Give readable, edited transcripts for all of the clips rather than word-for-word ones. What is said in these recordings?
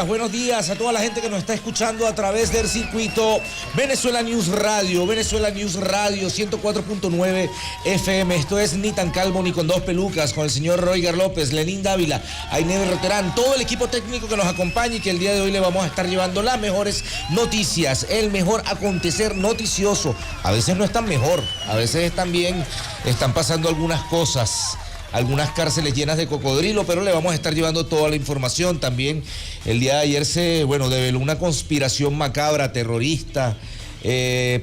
buenos días a toda la gente que nos está escuchando a través del circuito Venezuela News Radio, 104.9 FM. Esto es Ni tan calvo ni con dos pelucas, con el señor Roiger López, Lenín Dávila, Ainebe Roterán, todo el equipo técnico que nos acompaña y que el día de hoy le vamos a estar llevando las mejores noticias, el mejor acontecer noticioso. A veces no es tan mejor, a veces también están pasando algunas cosas. Algunas cárceles llenas de cocodrilo, pero le vamos a estar llevando toda la información. También el día de ayer se develó una conspiración macabra, terrorista,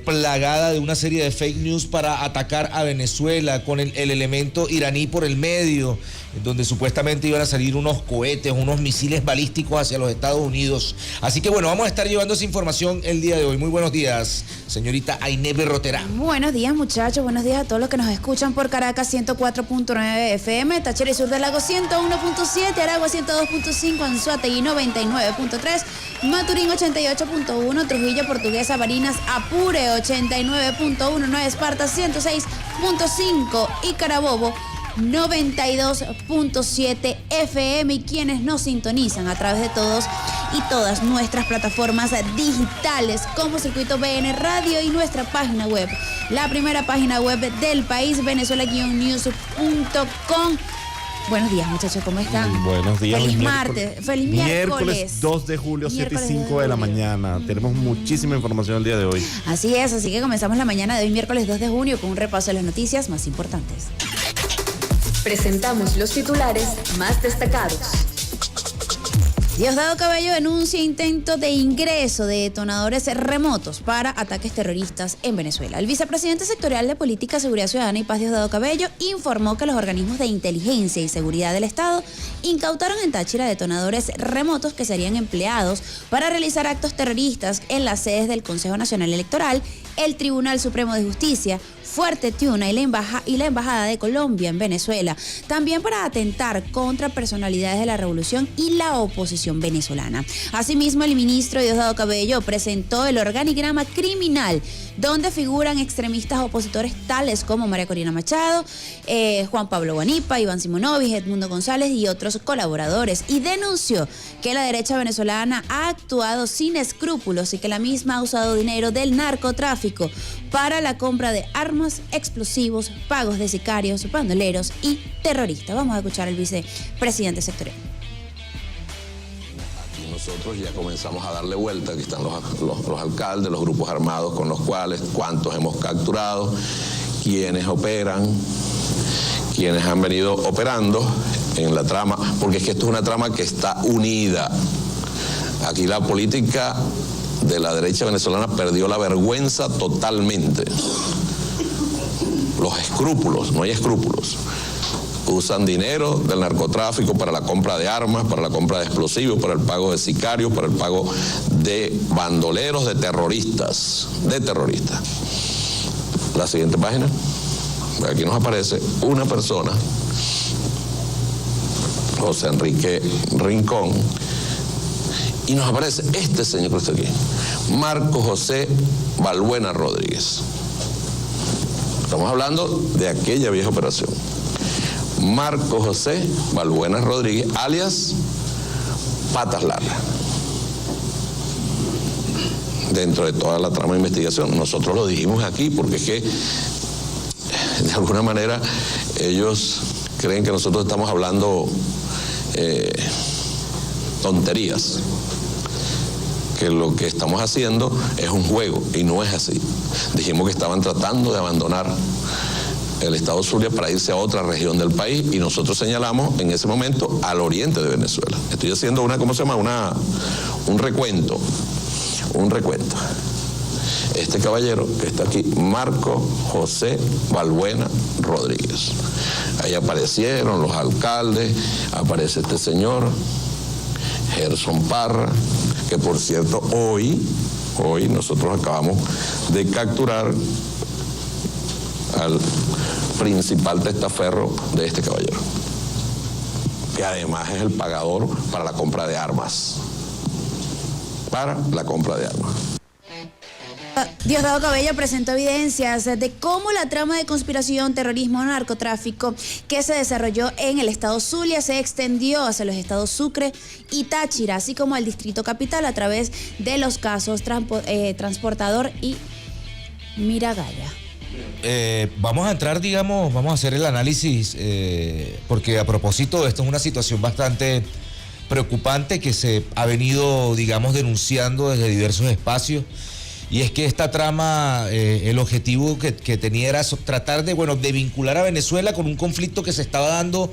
plagada de una serie de fake news para atacar a Venezuela con el elemento iraní por el medio, donde supuestamente iban a salir unos cohetes, unos misiles balísticos hacia los Estados Unidos. Así que bueno, vamos a estar llevando esa información el día de hoy. Muy buenos días, señorita Ainebe Roterán. Buenos días, muchachos, buenos días a todos los que nos escuchan por Caracas 104.9 FM, Táchira y Sur del Lago 101.7, Aragua 102.5, Anzoátegui 99.3, Maturín 88.1, Trujillo, Portuguesa, Barinas, Apure 89.1, Nueva Esparta 106.5 y Carabobo 92.7 FM, y quienes nos sintonizan a través de todos y todas nuestras plataformas digitales como Circuito BN Radio y nuestra página web, la primera página web del país, venezuela-news.com. Buenos días, muchachos, ¿cómo están? Buenos días. Feliz martes, feliz miércoles 2 de julio, 7 y 5 de julio. la mañana. Tenemos muchísima información el día de hoy. Así es, así que comenzamos la mañana de hoy, miércoles 2 de junio, con un repaso de las noticias más importantes. Presentamos los titulares más destacados. Diosdado Cabello denuncia intento de ingreso de detonadores remotos para ataques terroristas en Venezuela. El vicepresidente sectorial de Política, Seguridad Ciudadana y Paz, Diosdado Cabello, informó que los organismos de inteligencia y seguridad del Estado incautaron en Táchira detonadores remotos que serían empleados para realizar actos terroristas en las sedes del Consejo Nacional Electoral, el Tribunal Supremo de Justicia, Fuerte Tiuna y la Embajada de Colombia en Venezuela, también para atentar contra personalidades de la revolución y la oposición venezolana. Asimismo, el ministro Diosdado Cabello presentó el organigrama criminal donde figuran extremistas opositores tales como María Corina Machado, Juan Pablo Guanipa, Iván Simonovic, Edmundo González y otros colaboradores, y denunció que la derecha venezolana ha actuado sin escrúpulos y que la misma ha usado dinero del narcotráfico para la compra de armas, explosivos, pagos de sicarios, bandoleros y terroristas. Vamos a escuchar al vicepresidente sectorial. Aquí nosotros ya comenzamos a darle vuelta. Aquí están los alcaldes, los grupos armados con los cuales, cuántos hemos capturado, quiénes operan, quienes han venido operando en la trama, porque es que esto es una trama que está unida. Aquí la política de la derecha venezolana perdió la vergüenza totalmente. Los escrúpulos, no hay escrúpulos. Usan dinero del narcotráfico para la compra de armas, para la compra de explosivos, para el pago de sicarios, para el pago de bandoleros, de terroristas. La siguiente página. Aquí nos aparece una persona, José Enrique Rincón, y nos aparece este señor que está aquí, Marco José Balbuena Rodríguez. Estamos hablando de aquella vieja operación. Marco José Balbuena Rodríguez, alias Patas Largas. Dentro de toda la trama de investigación, nosotros lo dijimos aquí porque es que, de alguna manera, ellos creen que nosotros estamos hablando tonterías, que lo que estamos haciendo es un juego, y no es así. Dijimos que estaban tratando de abandonar el estado Zulia para irse a otra región del país, y nosotros señalamos en ese momento al oriente de Venezuela. Estoy haciendo un recuento. Este caballero que está aquí, Marco José Balbuena Rodríguez. Ahí aparecieron los alcaldes, aparece este señor, Gerson Parra, que por cierto hoy nosotros acabamos de capturar al principal testaferro de este caballero, que además es el pagador para la compra de armas. Diosdado Cabello presentó evidencias de cómo la trama de conspiración, terrorismo, narcotráfico que se desarrolló en el estado Zulia se extendió hacia los estados Sucre y Táchira, así como al distrito capital a través de los casos Transportador y Miragaya. Vamos a entrar, digamos, vamos a hacer el análisis, porque a propósito, esto es una situación bastante preocupante que se ha venido, digamos, denunciando desde diversos espacios. Y es que esta trama, el objetivo que tenía era tratar de, bueno, de vincular a Venezuela con un conflicto que se estaba dando,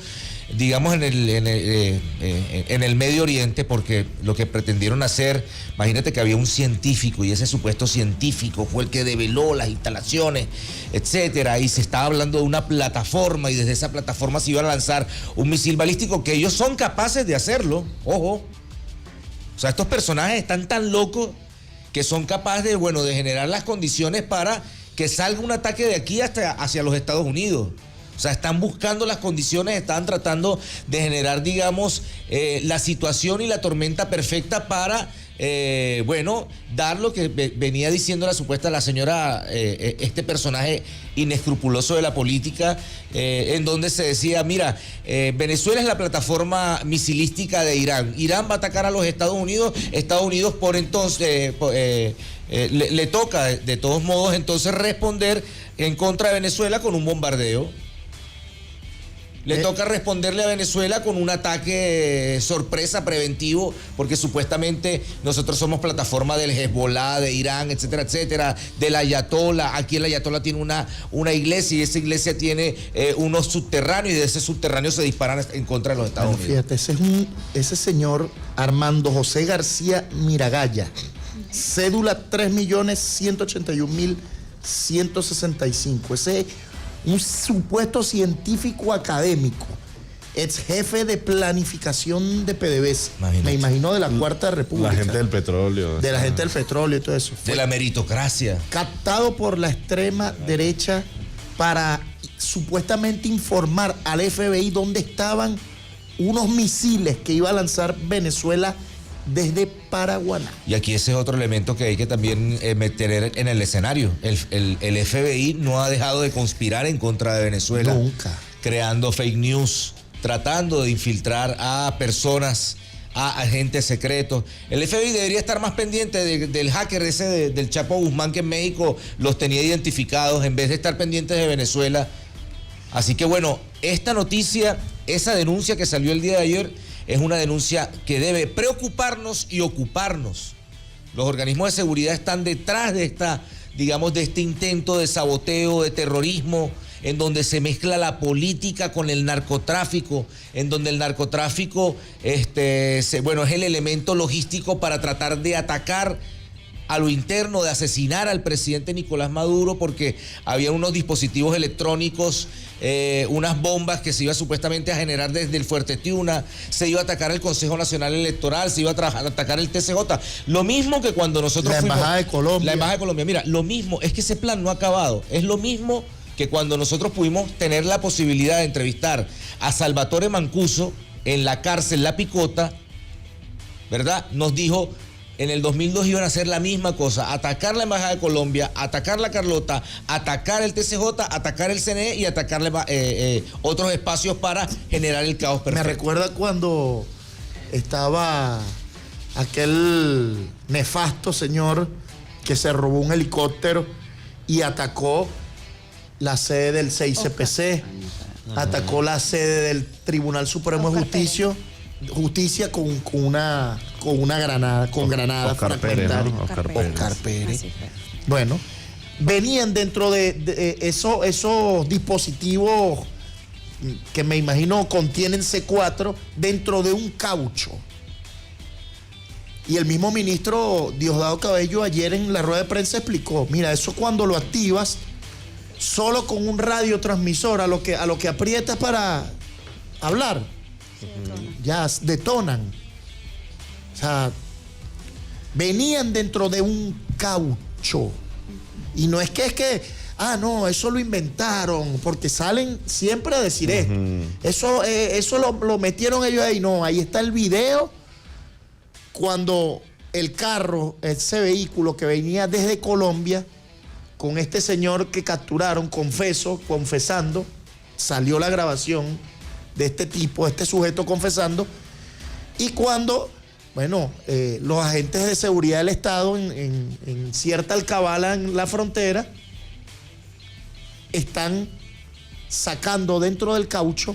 digamos, en el Medio Oriente, porque lo que pretendieron hacer, imagínate que había un científico y ese supuesto científico fue el que develó las instalaciones, etcétera, y se estaba hablando de una plataforma y desde esa plataforma se iba a lanzar un misil balístico, que ellos son capaces de hacerlo, ojo. O sea, estos personajes están tan locos que son capaces de, bueno, de generar las condiciones para que salga un ataque de aquí hasta hacia los Estados Unidos. O sea, están buscando las condiciones, están tratando de generar, digamos, la situación y la tormenta perfecta para, bueno, dar lo que venía diciendo la señora, este personaje inescrupuloso de la política, en donde se decía, mira, Venezuela es la plataforma misilística de Irán. Irán va a atacar a los Estados Unidos por entonces, le toca de todos modos entonces responder en contra de Venezuela con un bombardeo. Le toca responderle a Venezuela con un ataque sorpresa preventivo, porque supuestamente nosotros somos plataforma del Hezbollah, de Irán, etcétera, etcétera, del Ayatollah. Aquí el Ayatollah tiene una iglesia y esa iglesia tiene unos subterráneos y de ese subterráneo se disparan en contra de los Estados Unidos. Fíjate, ese señor Armando José García Miragaya, cédula 3.181.165. Ese un supuesto científico académico, ex jefe de planificación de PDVSA. Imagínate. Me imagino de la Cuarta República. La gente del petróleo. De la gente del petróleo y todo eso. De la meritocracia. Captado por la extrema derecha para supuestamente informar al FBI dónde estaban unos misiles que iba a lanzar Venezuela desde Paraguaná. Y aquí ese es otro elemento que hay que también meter en el escenario. El FBI no ha dejado de conspirar en contra de Venezuela. Nunca. Creando fake news, tratando de infiltrar a personas, a agentes secretos. El FBI debería estar más pendiente del hacker ese del Chapo Guzmán, que en México los tenía identificados, en vez de estar pendientes de Venezuela. Así que bueno, esta noticia, esa denuncia que salió el día de ayer, es una denuncia que debe preocuparnos y ocuparnos. Los organismos de seguridad están detrás de de este intento de saboteo, de terrorismo, en donde se mezcla la política con el narcotráfico, en donde el narcotráfico es el elemento logístico para tratar de atacar a lo interno, de asesinar al presidente Nicolás Maduro, porque había unos dispositivos electrónicos, unas bombas que se iba supuestamente a generar desde el Fuerte Tiuna, se iba a atacar el Consejo Nacional Electoral, se iba a atacar el TCJ. Lo mismo que cuando nosotros fuimos... La Embajada de Colombia. La Embajada de Colombia. Mira, lo mismo, es que ese plan no ha acabado. Es lo mismo que cuando nosotros pudimos tener la posibilidad de entrevistar a Salvatore Mancuso en la cárcel La Picota, ¿verdad? Nos dijo... En el 2002 iban a hacer la misma cosa, atacar la Embajada de Colombia, atacar la Carlota, atacar el TCJ, atacar el CNE y atacar otros espacios para generar el caos perfecto. Me recuerda cuando estaba aquel nefasto señor que se robó un helicóptero y atacó la sede del CICPC, atacó la sede del Tribunal Supremo de Justicia con una granada, Oscar Pérez, ¿no? Oscar Pérez. Bueno, venían dentro de esos dispositivos que me imagino contienen C4 dentro de un caucho. Y el mismo ministro Diosdado Cabello ayer en la rueda de prensa explicó, mira, eso cuando lo activas solo con un radiotransmisor a lo que aprietas para hablar, ya detonan. O sea, venían dentro de un caucho. Y no es que no, eso lo inventaron, porque salen siempre a decir esto. Eso lo metieron ellos ahí. No, ahí está el video cuando el carro, ese vehículo que venía desde Colombia, con este señor que capturaron, confesando, salió la grabación de este tipo, este sujeto confesando, y cuando, los agentes de seguridad del Estado en cierta alcabala en la frontera están sacando dentro del caucho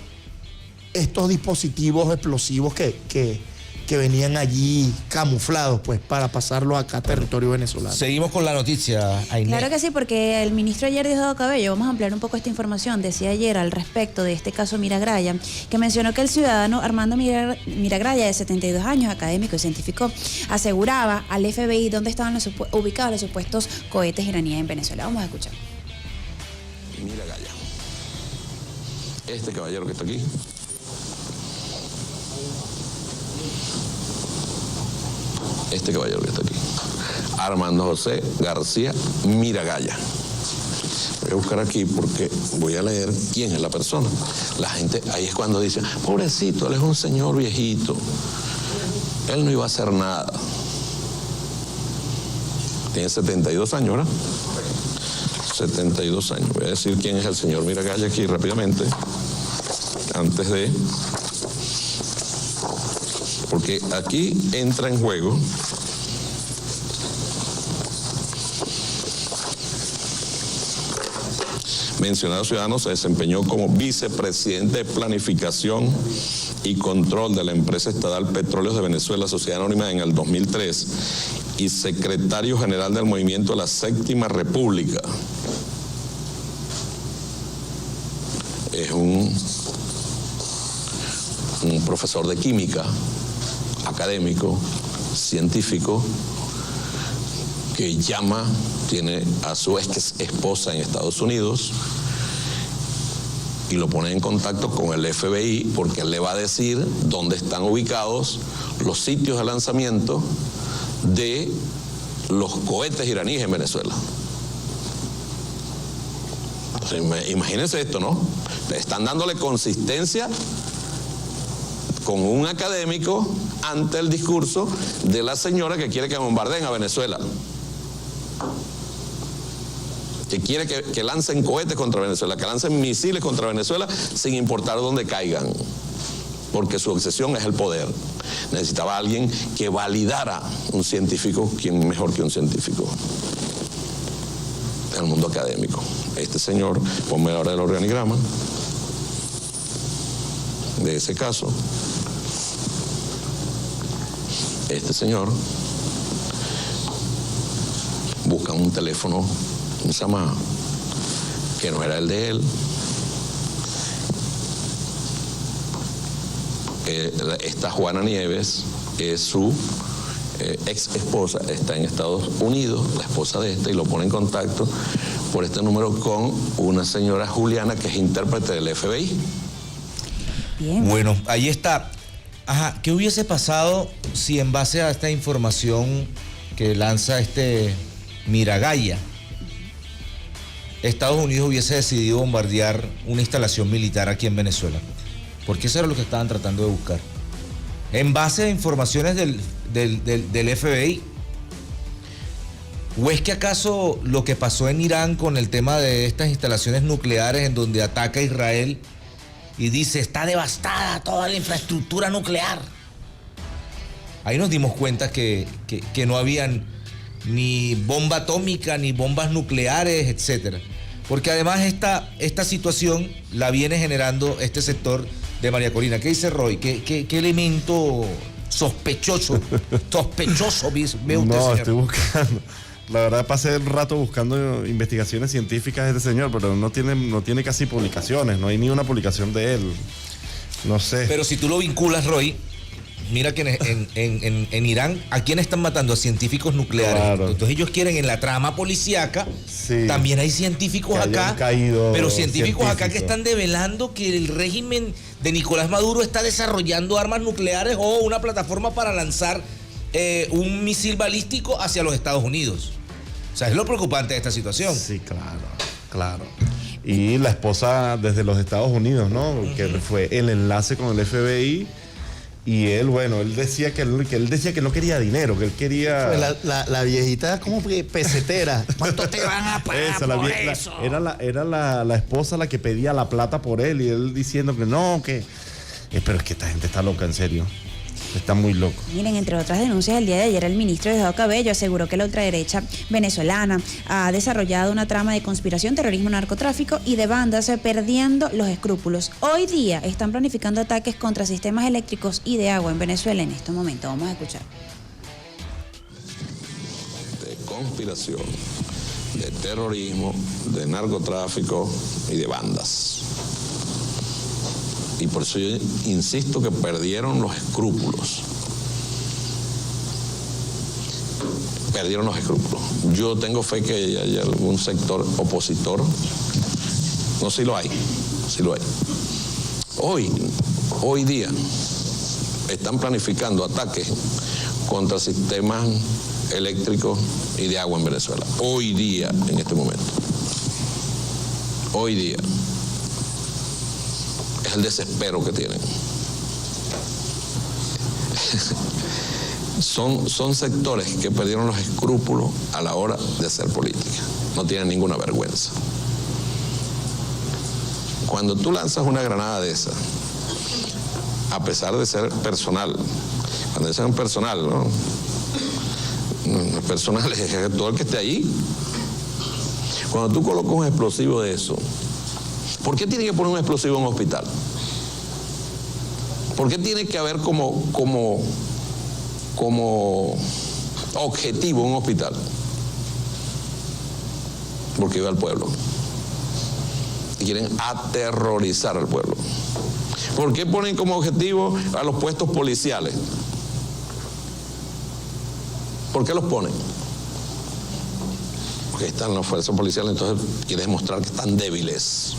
estos dispositivos explosivos que venían allí camuflados, pues, para pasarlos acá a territorio venezolano. Seguimos con la noticia, Ainé. Claro que sí, porque el ministro ayer Diosdado Cabello, vamos a ampliar un poco esta información, decía ayer al respecto de este caso Miragraya, que mencionó que el ciudadano Armando Miragraya, de 72 años, académico y científico, aseguraba al FBI dónde estaban ubicados los supuestos cohetes iraníes en Venezuela. Vamos a escuchar. Miragraya. Este caballero que está aquí. Este caballero que está aquí. Armando José García Miragraya. Voy a buscar aquí porque voy a leer quién es la persona. La gente, ahí es cuando dice, pobrecito, él es un señor viejito. Él no iba a hacer nada. Tiene 72 años, ¿verdad? 72 años. Voy a decir quién es el señor Miragraya aquí rápidamente. Antes de... Porque aquí entra en juego mencionado ciudadano se desempeñó como vicepresidente de Planificación y Control de la empresa estatal Petróleos de Venezuela, Sociedad Anónima, en el 2003 y secretario general del Movimiento de la Séptima República. Es un profesor de química, académico, científico, que tiene a su ex esposa en Estados Unidos y lo pone en contacto con el FBI porque él le va a decir dónde están ubicados los sitios de lanzamiento de los cohetes iraníes en Venezuela. Entonces, imagínense esto, ¿no? Están dándole consistencia con un académico ante el discurso de la señora que quiere que bombardeen a Venezuela, que quiere que lancen cohetes contra Venezuela, que lancen misiles contra Venezuela sin importar dónde caigan, porque su obsesión es el poder. Necesitaba alguien que validara un científico. ¿Quién mejor que un científico? En el mundo académico. Este señor, ponme ahora el organigrama de ese caso. Este señor busca un teléfono, un Samá, que no era el de él. Esta Juana Nieves es su ex esposa, está en Estados Unidos, la esposa de esta, y lo pone en contacto por este número con una señora Juliana, que es intérprete del FBI. Bien. Bueno, ahí está. Ajá, ¿qué hubiese pasado si en base a esta información que lanza este Miragraya, Estados Unidos hubiese decidido bombardear una instalación militar aquí en Venezuela? Porque eso era lo que estaban tratando de buscar. En base a informaciones del FBI. ¿O es que acaso lo que pasó en Irán con el tema de estas instalaciones nucleares en donde ataca a Israel y dice, está devastada toda la infraestructura nuclear? Ahí nos dimos cuenta que no habían ni bomba atómica, ni bombas nucleares, etcétera. Porque además esta situación la viene generando este sector de María Corina. ¿Qué dice Roy? ¿Qué elemento sospechoso ve usted, No, señor? estoy buscando. La verdad, pasé el rato buscando investigaciones científicas de este señor, pero no tiene casi publicaciones, no hay ni una publicación de él. No sé. Pero si tú lo vinculas, Roy, mira que en Irán, ¿a quién están matando? A científicos nucleares. Claro. Entonces ellos quieren en la trama policíaca, Sí. también hay científicos Que acá, hayan caído pero científicos acá que científicos. están develando que el régimen de Nicolás Maduro está desarrollando armas nucleares o una plataforma para lanzar un misil balístico hacia los Estados Unidos. O sea, es lo preocupante de esta situación. Sí, claro. Y la esposa desde los Estados Unidos, ¿no? Que fue el enlace con el FBI Y él, bueno, él decía que no quería dinero, que él quería... La viejita como que pesetera. ¿Cuánto te van a pagar por eso? Era la esposa la que pedía la plata por él y él diciendo que no, que... pero es que esta gente está loca, en serio. Está muy loco. Miren, entre otras denuncias, el día de ayer el ministro Diosdado Cabello aseguró que la ultraderecha venezolana ha desarrollado una trama de conspiración, terrorismo, narcotráfico y de bandas perdiendo los escrúpulos. Hoy día están planificando ataques contra sistemas eléctricos y de agua en Venezuela en este momento. Vamos a escuchar. De conspiración, de terrorismo, de narcotráfico y de bandas. Y por eso yo insisto que perdieron los escrúpulos. Perdieron los escrúpulos. Yo tengo fe que hay algún sector opositor. No, sí lo hay. Sí lo hay. Hoy día están planificando ataques contra sistemas eléctricos y de agua en Venezuela. Hoy día, en este momento. Hoy día. Es el desespero que tienen. Son sectores que perdieron los escrúpulos a la hora de hacer política. No tienen ninguna vergüenza. Cuando tú lanzas una granada de esa, a pesar de ser personal, cuando dicen personal, ¿no? Personal es todo el que esté ahí. Cuando tú colocas un explosivo de eso, ¿por qué tiene que poner un explosivo en un hospital? ¿Por qué tiene que haber como objetivo un hospital? Porque vive al pueblo. Y quieren aterrorizar al pueblo. ¿Por qué ponen como objetivo a los puestos policiales? ¿Por qué los ponen? Porque están las fuerzas policiales, entonces quiere demostrar que están débiles.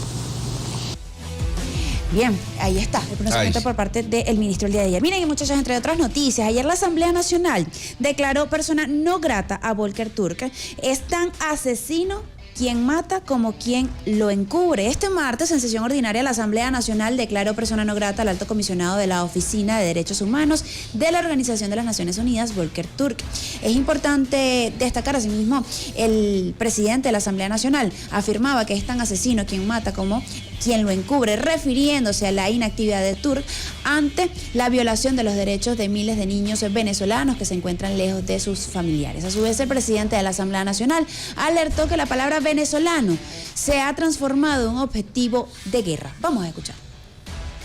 Bien, ahí está el pronunciamiento por parte del ministro el día de ayer. Miren, muchachos, entre otras noticias, ayer la Asamblea Nacional declaró persona no grata a Volker Turk. Es tan asesino quien mata como quien lo encubre. Este martes, en sesión ordinaria, la Asamblea Nacional declaró persona no grata al alto comisionado de la Oficina de Derechos Humanos de la Organización de las Naciones Unidas, Volker Turk. Es importante destacar, asimismo, el presidente de la Asamblea Nacional afirmaba que es tan asesino quien mata como quien lo encubre, refiriéndose a la inactividad de Turk ante la violación de los derechos de miles de niños venezolanos que se encuentran lejos de sus familiares. A su vez, el presidente de la Asamblea Nacional alertó que la palabra venezolano se ha transformado en un objetivo de guerra. Vamos a escuchar.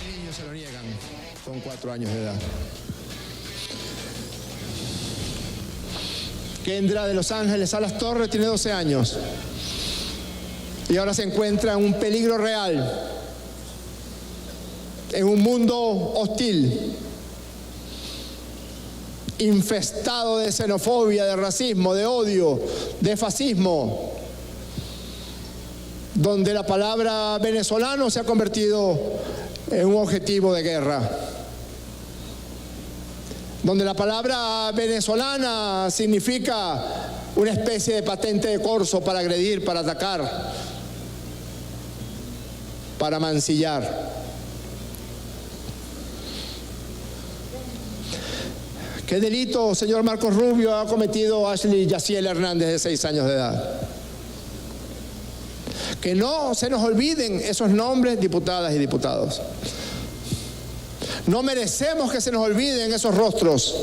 Los niños se lo niegan con 4 años de edad. Kendra de Los Ángeles a Las Torres tiene 12 años. Y ahora se encuentra en un peligro real, en un mundo hostil, infestado de xenofobia, de racismo, de odio, de fascismo, donde la palabra venezolano se ha convertido en un objetivo de guerra, donde la palabra venezolana significa una especie de patente de corso para agredir, para atacar, para mancillar. ¿Qué delito, señor Marcos Rubio, ha cometido Ashley Yaciel Hernández, de 6 años de edad? Que no se nos olviden esos nombres, diputadas y diputados. No merecemos que se nos olviden esos rostros,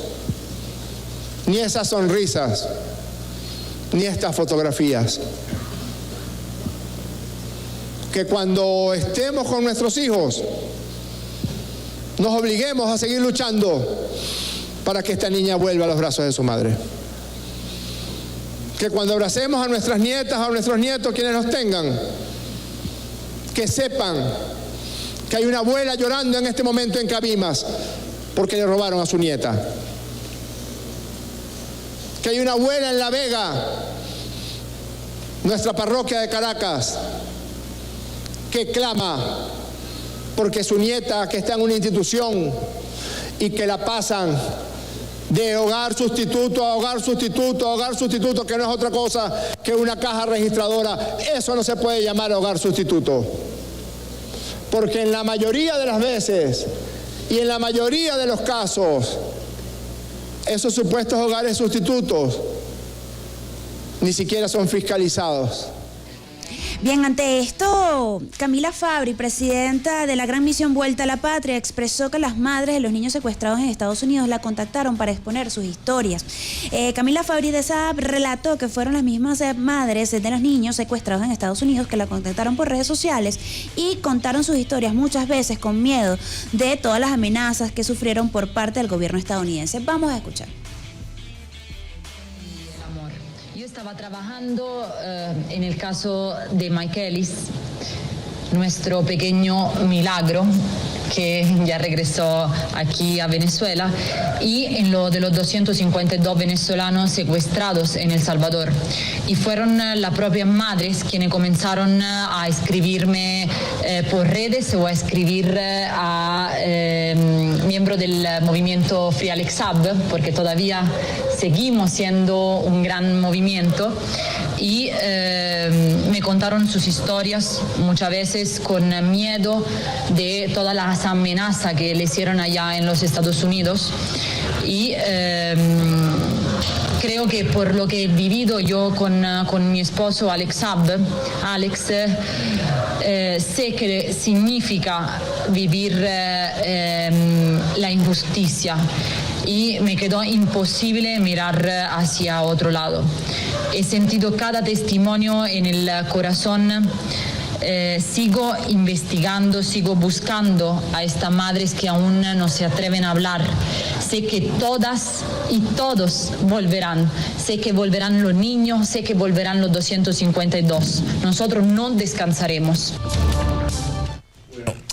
ni esas sonrisas, ni estas fotografías. Que cuando estemos con nuestros hijos, nos obliguemos a seguir luchando para que esta niña vuelva a los brazos de su madre. Que cuando abracemos a nuestras nietas, a nuestros nietos, quienes nos tengan, que sepan que hay una abuela llorando en este momento en Cabimas porque le robaron a su nieta. Que hay una abuela en La Vega, nuestra parroquia de Caracas, que clama porque su nieta, que está en una institución y que la pasan de hogar sustituto a hogar sustituto a hogar sustituto, que no es otra cosa que una caja registradora, eso no se puede llamar hogar sustituto. Porque en la mayoría de las veces Y en la mayoría de los casos, esos supuestos hogares sustitutos ni siquiera son fiscalizados. Bien, ante esto, Camila Fabri, presidenta de la Gran Misión Vuelta a la Patria, expresó que las madres de los niños secuestrados en Estados Unidos la contactaron para exponer sus historias. Camila Fabri de Saab relató que fueron las mismas madres de los niños secuestrados en Estados Unidos que la contactaron por redes sociales y contaron sus historias muchas veces con miedo de todas las amenazas que sufrieron por parte del gobierno estadounidense. Vamos a escuchar. Yo estaba trabajando en el caso de Mike Ellis, nuestro pequeño milagro que ya regresó aquí a Venezuela, y en lo de los 252 venezolanos secuestrados en El Salvador. Y fueron las propias madres quienes comenzaron a escribirme por redes o a escribir a miembros del movimiento Free Alex Saab, porque todavía seguimos siendo un gran movimiento, y me contaron sus historias muchas veces con miedo de todas las amenazas que le hicieron allá en los Estados Unidos. Y creo que por lo que he vivido yo con mi esposo Alex Saab, sé que significa vivir la injusticia, y me quedó imposible mirar hacia otro lado. He sentido cada testimonio en el corazón. Sigo investigando, sigo buscando a estas madres que aún no se atreven a hablar. Sé que todas y todos volverán. Sé que volverán los niños, sé que volverán los 252. Nosotros no descansaremos.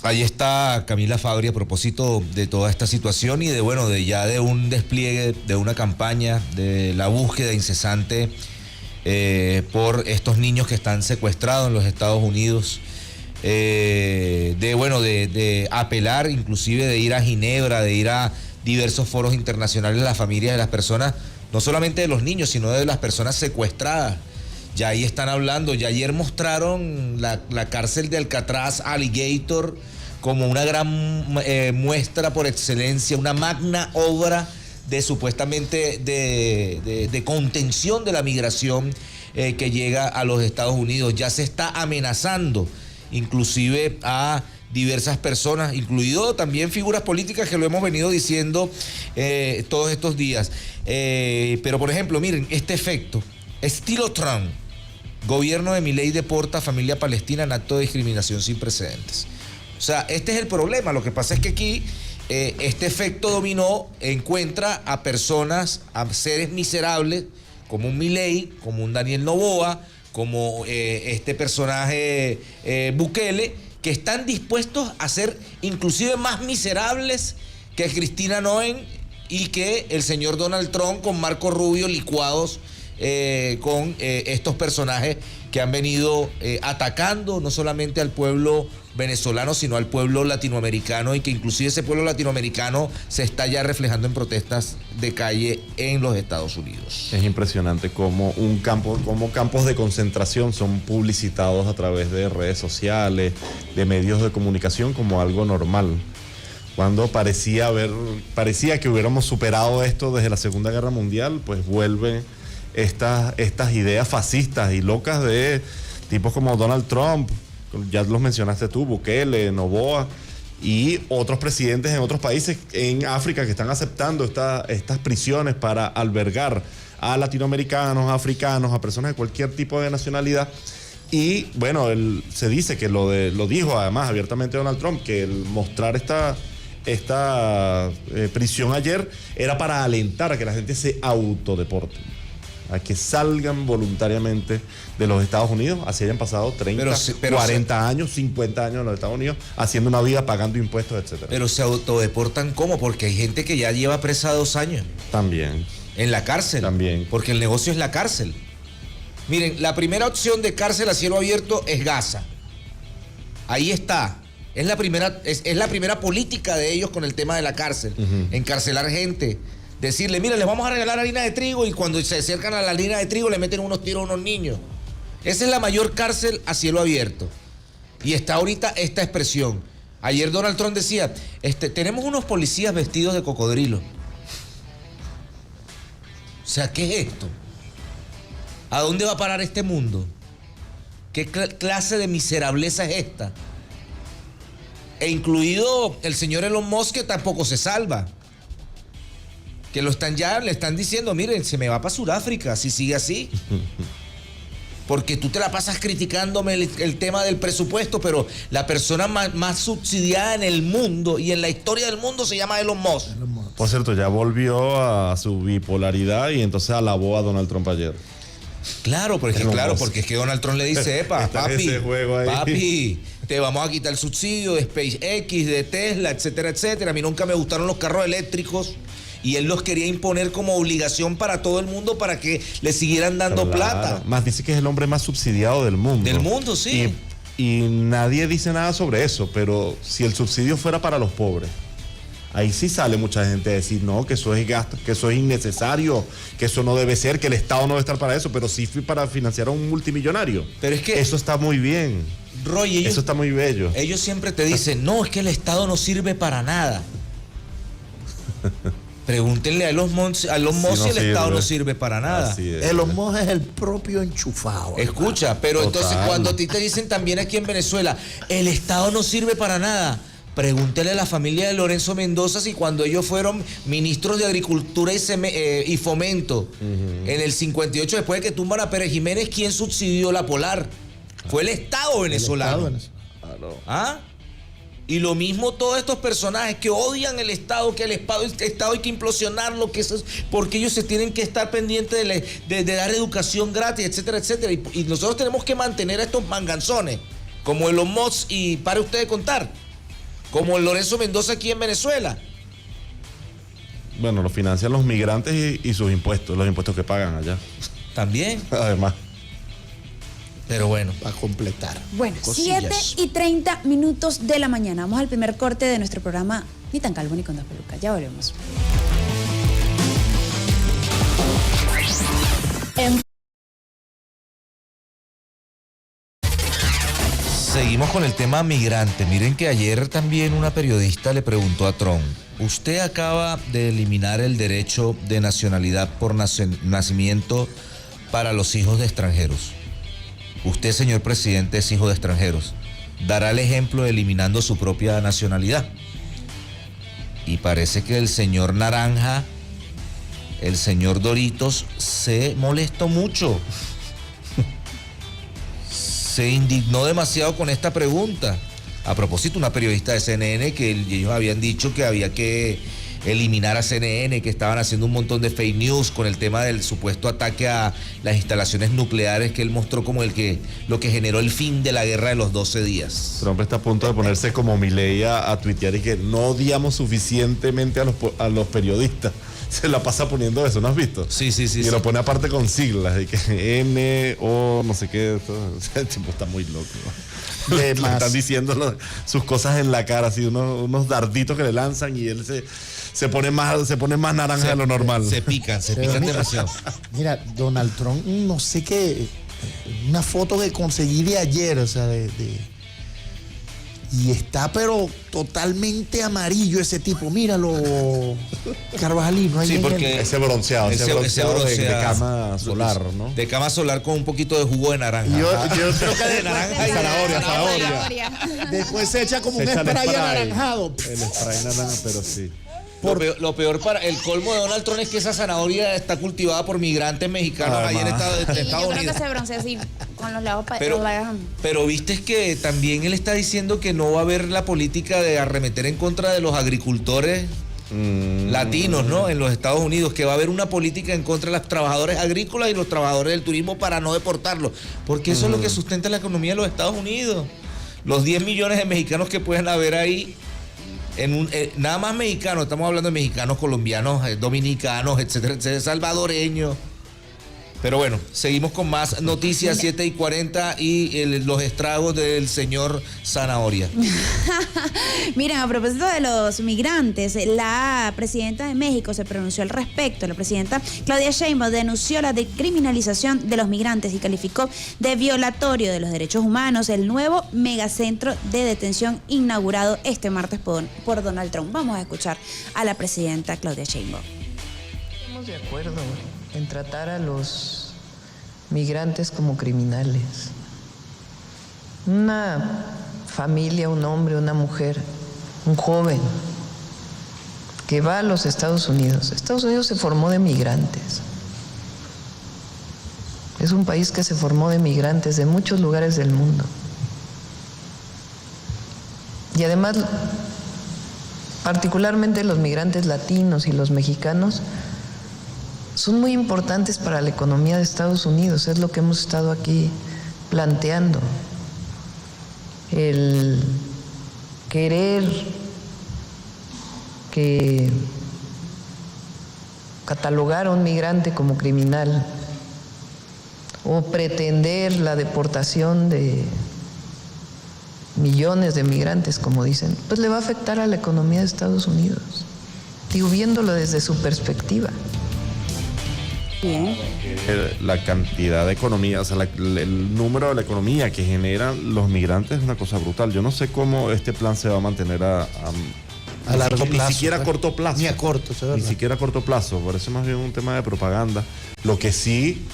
Ahí está Camila Fabri a propósito de toda esta situación y de un despliegue, de una campaña, de la búsqueda incesante por estos niños que están secuestrados en los Estados Unidos, de apelar, inclusive de ir a Ginebra, de ir a diversos foros internacionales, las familias de las personas, no solamente de los niños, sino de las personas secuestradas. Ya ahí están hablando, ya ayer mostraron la cárcel de Alcatraz, Alligator, como una gran muestra por excelencia, una magna obra de supuestamente de contención de la migración que llega a los Estados Unidos. Ya se está amenazando inclusive a diversas personas, incluido también figuras políticas que lo hemos venido diciendo todos estos días. Pero por ejemplo, miren, este efecto, estilo Trump, gobierno de Milei deporta a familia palestina en acto de discriminación sin precedentes. O sea, este es el problema. Lo que pasa es que aquí este efecto dominó encuentra a personas, a seres miserables, como un Milei, como un Daniel Noboa, como este personaje Bukele, que están dispuestos a ser inclusive más miserables que Cristina Noen y que el señor Donald Trump con Marco Rubio, licuados con estos personajes que han venido atacando no solamente al pueblo venezolano, sino al pueblo latinoamericano, y que inclusive ese pueblo latinoamericano se está ya reflejando en protestas de calle en los Estados Unidos. Es impresionante cómo campos de concentración son publicitados a través de redes sociales, de medios de comunicación como algo normal. Cuando parecía que hubiéramos superado esto desde la Segunda Guerra Mundial, pues vuelven estas ideas fascistas y locas de tipos como Donald Trump, ya los mencionaste tú, Bukele, Noboa y otros presidentes en otros países en África que están aceptando estas prisiones para albergar a latinoamericanos, a africanos, a personas de cualquier tipo de nacionalidad. Y bueno, se dice que lo dijo además abiertamente Donald Trump, que el mostrar esta prisión ayer era para alentar a que la gente se autodeporte, a que salgan voluntariamente de los Estados Unidos, así hayan pasado 30, 40 años, 50 años en los Estados Unidos, haciendo una vida, pagando impuestos, etcétera. Pero se autodeportan ¿cómo? Porque hay gente que ya lleva presa 2 años. También. En la cárcel. También. Porque el negocio es la cárcel. Miren, la primera opción de cárcel a cielo abierto es Gaza. Ahí está. Es la primera política de ellos con el tema de la cárcel. Encarcelar gente. Decirle, mira, les vamos a regalar harina de trigo, y cuando se acercan a la harina de trigo le meten unos tiros a unos niños. Esa es la mayor cárcel a cielo abierto. Y está ahorita esta expresión. Ayer Donald Trump decía, tenemos unos policías vestidos de cocodrilo. O sea, ¿qué es esto? ¿A dónde va a parar este mundo? ¿Qué clase de miserableza es esta? E incluido el señor Elon Musk, que tampoco se salva. Que le están diciendo, miren, se me va para Sudáfrica si sigue así. Porque tú te la pasas criticándome el tema del presupuesto, pero la persona más subsidiada en el mundo y en la historia del mundo se llama Elon Musk. Por cierto, ya volvió a su bipolaridad y entonces alabó a Donald Trump ayer. Claro, porque es que Donald Trump le dice, papi, te vamos a quitar el subsidio de SpaceX, de Tesla, etcétera, etcétera. A mí nunca me gustaron los carros eléctricos. Y él los quería imponer como obligación para todo el mundo para que le siguieran dando plata. Más dice que es el hombre más subsidiado del mundo. Del mundo, sí. Y nadie dice nada sobre eso, pero si el subsidio fuera para los pobres, ahí sí sale mucha gente a decir, no, que eso es gasto, que eso es innecesario, que eso no debe ser, que el Estado no debe estar para eso, pero sí para financiar a un multimillonario. Pero es que eso está muy bien. Roy, eso está muy bello. Ellos siempre te dicen, no, es que el Estado no sirve para nada. Pregúntenle a Elon Musk si el Estado no sirve para nada. Elon Musk es el propio enchufado. Escucha, pero entonces cuando a ti te dicen también aquí en Venezuela, el Estado no sirve para nada, pregúntele a la familia de Lorenzo Mendoza si cuando ellos fueron ministros de Agricultura y Fomento en el 58, después de que tumban a Pérez Jiménez, ¿quién subsidió la Polar? Fue el Estado venezolano. ¿Ah? Y lo mismo todos estos personajes que odian el Estado, que el Estado hay que implosionarlo, porque ellos se tienen que estar pendientes de dar educación gratis, etcétera, etcétera. Y nosotros tenemos que mantener a estos manganzones, como Elon Musk, y pare usted de contar, como el Lorenzo Mendoza aquí en Venezuela. Bueno, lo financian los migrantes y sus impuestos, los impuestos que pagan allá. También. Además. Pero bueno. Para completar. Bueno, cosillas. 7:30 de la mañana. Vamos al primer corte de nuestro programa Ni tan calvo ni con dos pelucas. Ya volvemos. Seguimos con el tema migrante. Miren que ayer también una periodista le preguntó a Trump, usted acaba de eliminar el derecho de nacionalidad por nacimiento para los hijos de extranjeros. Usted, señor presidente, es hijo de extranjeros. ¿Dará el ejemplo eliminando su propia nacionalidad? Y parece que el señor Naranja, el señor Doritos, se molestó mucho. Se indignó demasiado con esta pregunta. A propósito, una periodista de CNN que ellos habían dicho que había que eliminar a CNN, que estaban haciendo un montón de fake news con el tema del supuesto ataque a las instalaciones nucleares que él mostró como lo que generó el fin de la guerra de los 12 días. Trump está a punto de ponerse como Milei a tuitear y que no odiamos suficientemente a los periodistas. Se la pasa poniendo eso, ¿no has visto? Sí. Y lo pone aparte con siglas, y que N, O, no sé qué. El tipo está muy loco. Le están diciendo sus cosas en la cara, así unos darditos que le lanzan y él se pone más naranja de lo normal. Se pican demasiado. Mira, Donald Trump, no sé qué, una foto que conseguí de ayer, o sea, y está pero totalmente amarillo ese tipo, míralo, Carvajalino. Sí, porque ese bronceado de cama solar, ¿no? De cama solar con un poquito de jugo de naranja. Yo creo que de naranja y zanahoria. Después se echa como un spray anaranjado. El spray naranja, pero sí. Lo peor para el colmo de Donald Trump es que esa zanahoria está cultivada por migrantes mexicanos allá en Estados Unidos. Yo creo que se broncea así con los lados para pero viste que también él está diciendo que no va a haber la política de arremeter en contra de los agricultores latinos, ¿no? En los Estados Unidos, que va a haber una política en contra de los trabajadores agrícolas y los trabajadores del turismo para no deportarlos, porque eso es lo que sustenta la economía de los Estados Unidos. Los 10 millones de mexicanos que pueden haber ahí. Nada más mexicanos, estamos hablando de mexicanos, colombianos, dominicanos, etcétera, etcétera, salvadoreños. Pero bueno, seguimos con más noticias, 7:40 y los estragos del señor Zanahoria. Miren, a propósito de los migrantes, la presidenta de México se pronunció al respecto. La presidenta Claudia Sheinbaum denunció la descriminalización de los migrantes y calificó de violatorio de los derechos humanos el nuevo megacentro de detención inaugurado este martes por Donald Trump. Vamos a escuchar a la presidenta Claudia Sheinbaum. Estamos de acuerdo en tratar a los migrantes como criminales. Una familia, un hombre, una mujer, un joven que va a los Estados Unidos. Estados Unidos se formó de migrantes. Es un país que se formó de migrantes de muchos lugares del mundo. Y además, particularmente los migrantes latinos y los mexicanos son muy importantes para la economía de Estados Unidos. Es lo que hemos estado aquí planteando. El querer que catalogar a un migrante como criminal o pretender la deportación de millones de migrantes, como dicen, pues le va a afectar a la economía de Estados Unidos. Digo, viéndolo desde su perspectiva. Bien. La cantidad de economía, o sea, el número de la economía que generan los migrantes es una cosa brutal. Yo no sé cómo este plan se va a mantener a largo plazo. Ni siquiera a corto plazo. Ni a corto, es verdad. Ni siquiera a corto plazo. Parece más bien un tema de propaganda. Lo que sí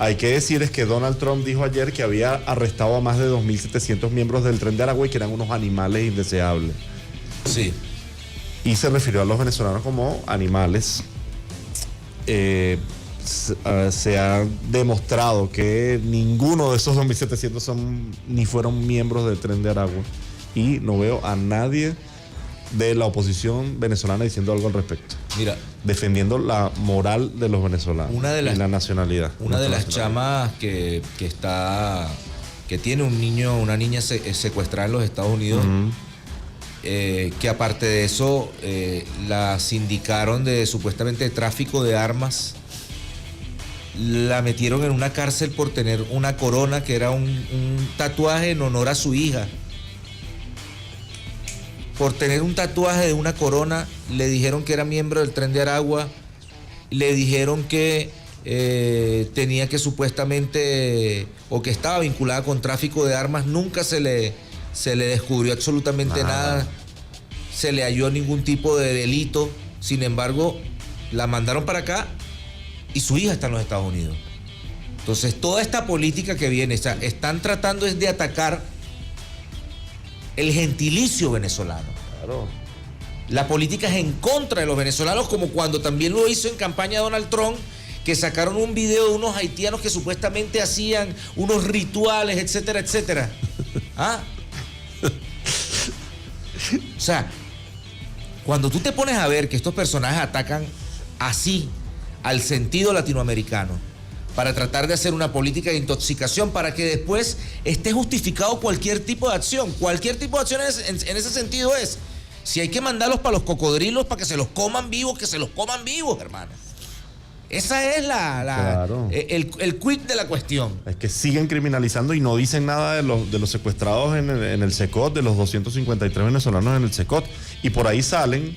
hay que decir es que Donald Trump dijo ayer que había arrestado a más de 2.700 miembros del Tren de Aragua y que eran unos animales indeseables. Sí. Y se refirió a los venezolanos como animales. Se ha demostrado que ninguno de esos 2.700 ni fueron miembros del Tren de Aragua, y no veo a nadie de la oposición venezolana diciendo algo al respecto. Mira, defendiendo la moral de los venezolanos y la nacionalidad. Una de las chamas que tiene un niño, una niña secuestrada en los Estados Unidos. Que aparte de eso la sindicaron de supuestamente tráfico de armas, la metieron en una cárcel por tener una corona que era un tatuaje en honor a su hija. Por tener un tatuaje de una corona le dijeron que era miembro del Tren de Aragua, le dijeron que tenía que supuestamente o que estaba vinculada con tráfico de armas. Nunca se le descubrió absolutamente nada, se le halló ningún tipo de delito. Sin embargo, la mandaron para acá y su hija está en los Estados Unidos. Entonces, toda esta política que viene, o sea, están tratando es de atacar el gentilicio venezolano. Claro. La política es en contra de los venezolanos, como cuando también lo hizo en campaña Donald Trump, que sacaron un video de unos haitianos que supuestamente hacían unos rituales, etcétera, etcétera. ¿Ah? O sea, cuando tú te pones a ver que estos personajes atacan así al sentido latinoamericano para tratar de hacer una política de intoxicación para que después esté justificado cualquier tipo de acción. Cualquier tipo de acción en ese sentido es, si hay que mandarlos para los cocodrilos para que se los coman vivos, que se los coman vivos, hermano. Esa es claro. el quid de la cuestión. Es que siguen criminalizando y no dicen nada de los secuestrados en el CECOT, de los 253 venezolanos en el CECOT. Y por ahí salen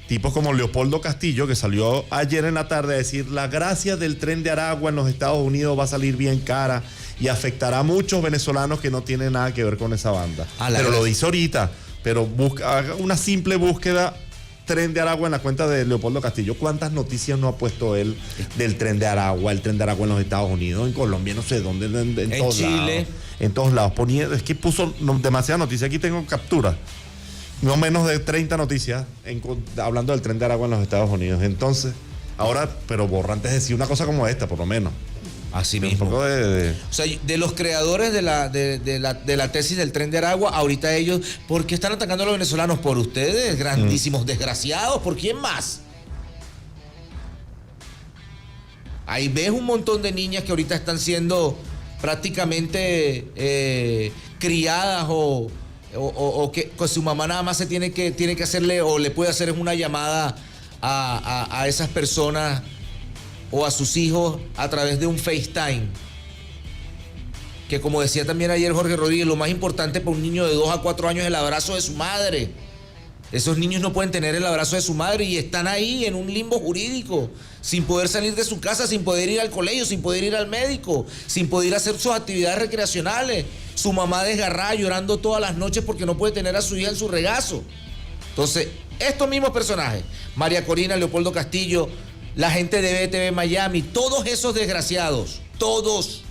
tipos como Leopoldo Castillo, que salió ayer en la tarde a decir: la gracia del Tren de Aragua en los Estados Unidos va a salir bien cara y afectará a muchos venezolanos que no tienen nada que ver con esa banda. Pero lo dice ahorita. Pero haga una simple búsqueda Tren de Aragua en la cuenta de Leopoldo Castillo. ¿Cuántas noticias no ha puesto él del Tren de Aragua? El Tren de Aragua en los Estados Unidos, en Colombia, no sé dónde, en todos Chile. Lados. En todos lados. Es que puso demasiadas noticias. Aquí tengo captura. No menos de 30 noticias hablando del Tren de Aragua en los Estados Unidos. Entonces, ahora, pero borra antes de decir una cosa como esta, por lo menos. Así mismo. Un poco O sea, de los creadores de la tesis del Tren de Aragua, ahorita ellos, ¿por qué están atacando a los venezolanos? Por ustedes, grandísimos desgraciados. ¿Por quién más? Ahí ves un montón de niñas que ahorita están siendo prácticamente criadas o que con su mamá nada más se tiene que hacerle o le puede hacer una llamada a esas personas o a sus hijos a través de un FaceTime. Que como decía también ayer Jorge Rodríguez, lo más importante para un niño de 2 a 4 años es el abrazo de su madre. Esos niños no pueden tener el abrazo de su madre y están ahí en un limbo jurídico, sin poder salir de su casa, sin poder ir al colegio, sin poder ir al médico, sin poder hacer sus actividades recreacionales. Su mamá desgarrada llorando todas las noches porque no puede tener a su hija en su regazo. Entonces, estos mismos personajes, María Corina, Leopoldo Castillo, la gente de BTV Miami, todos esos desgraciados, todos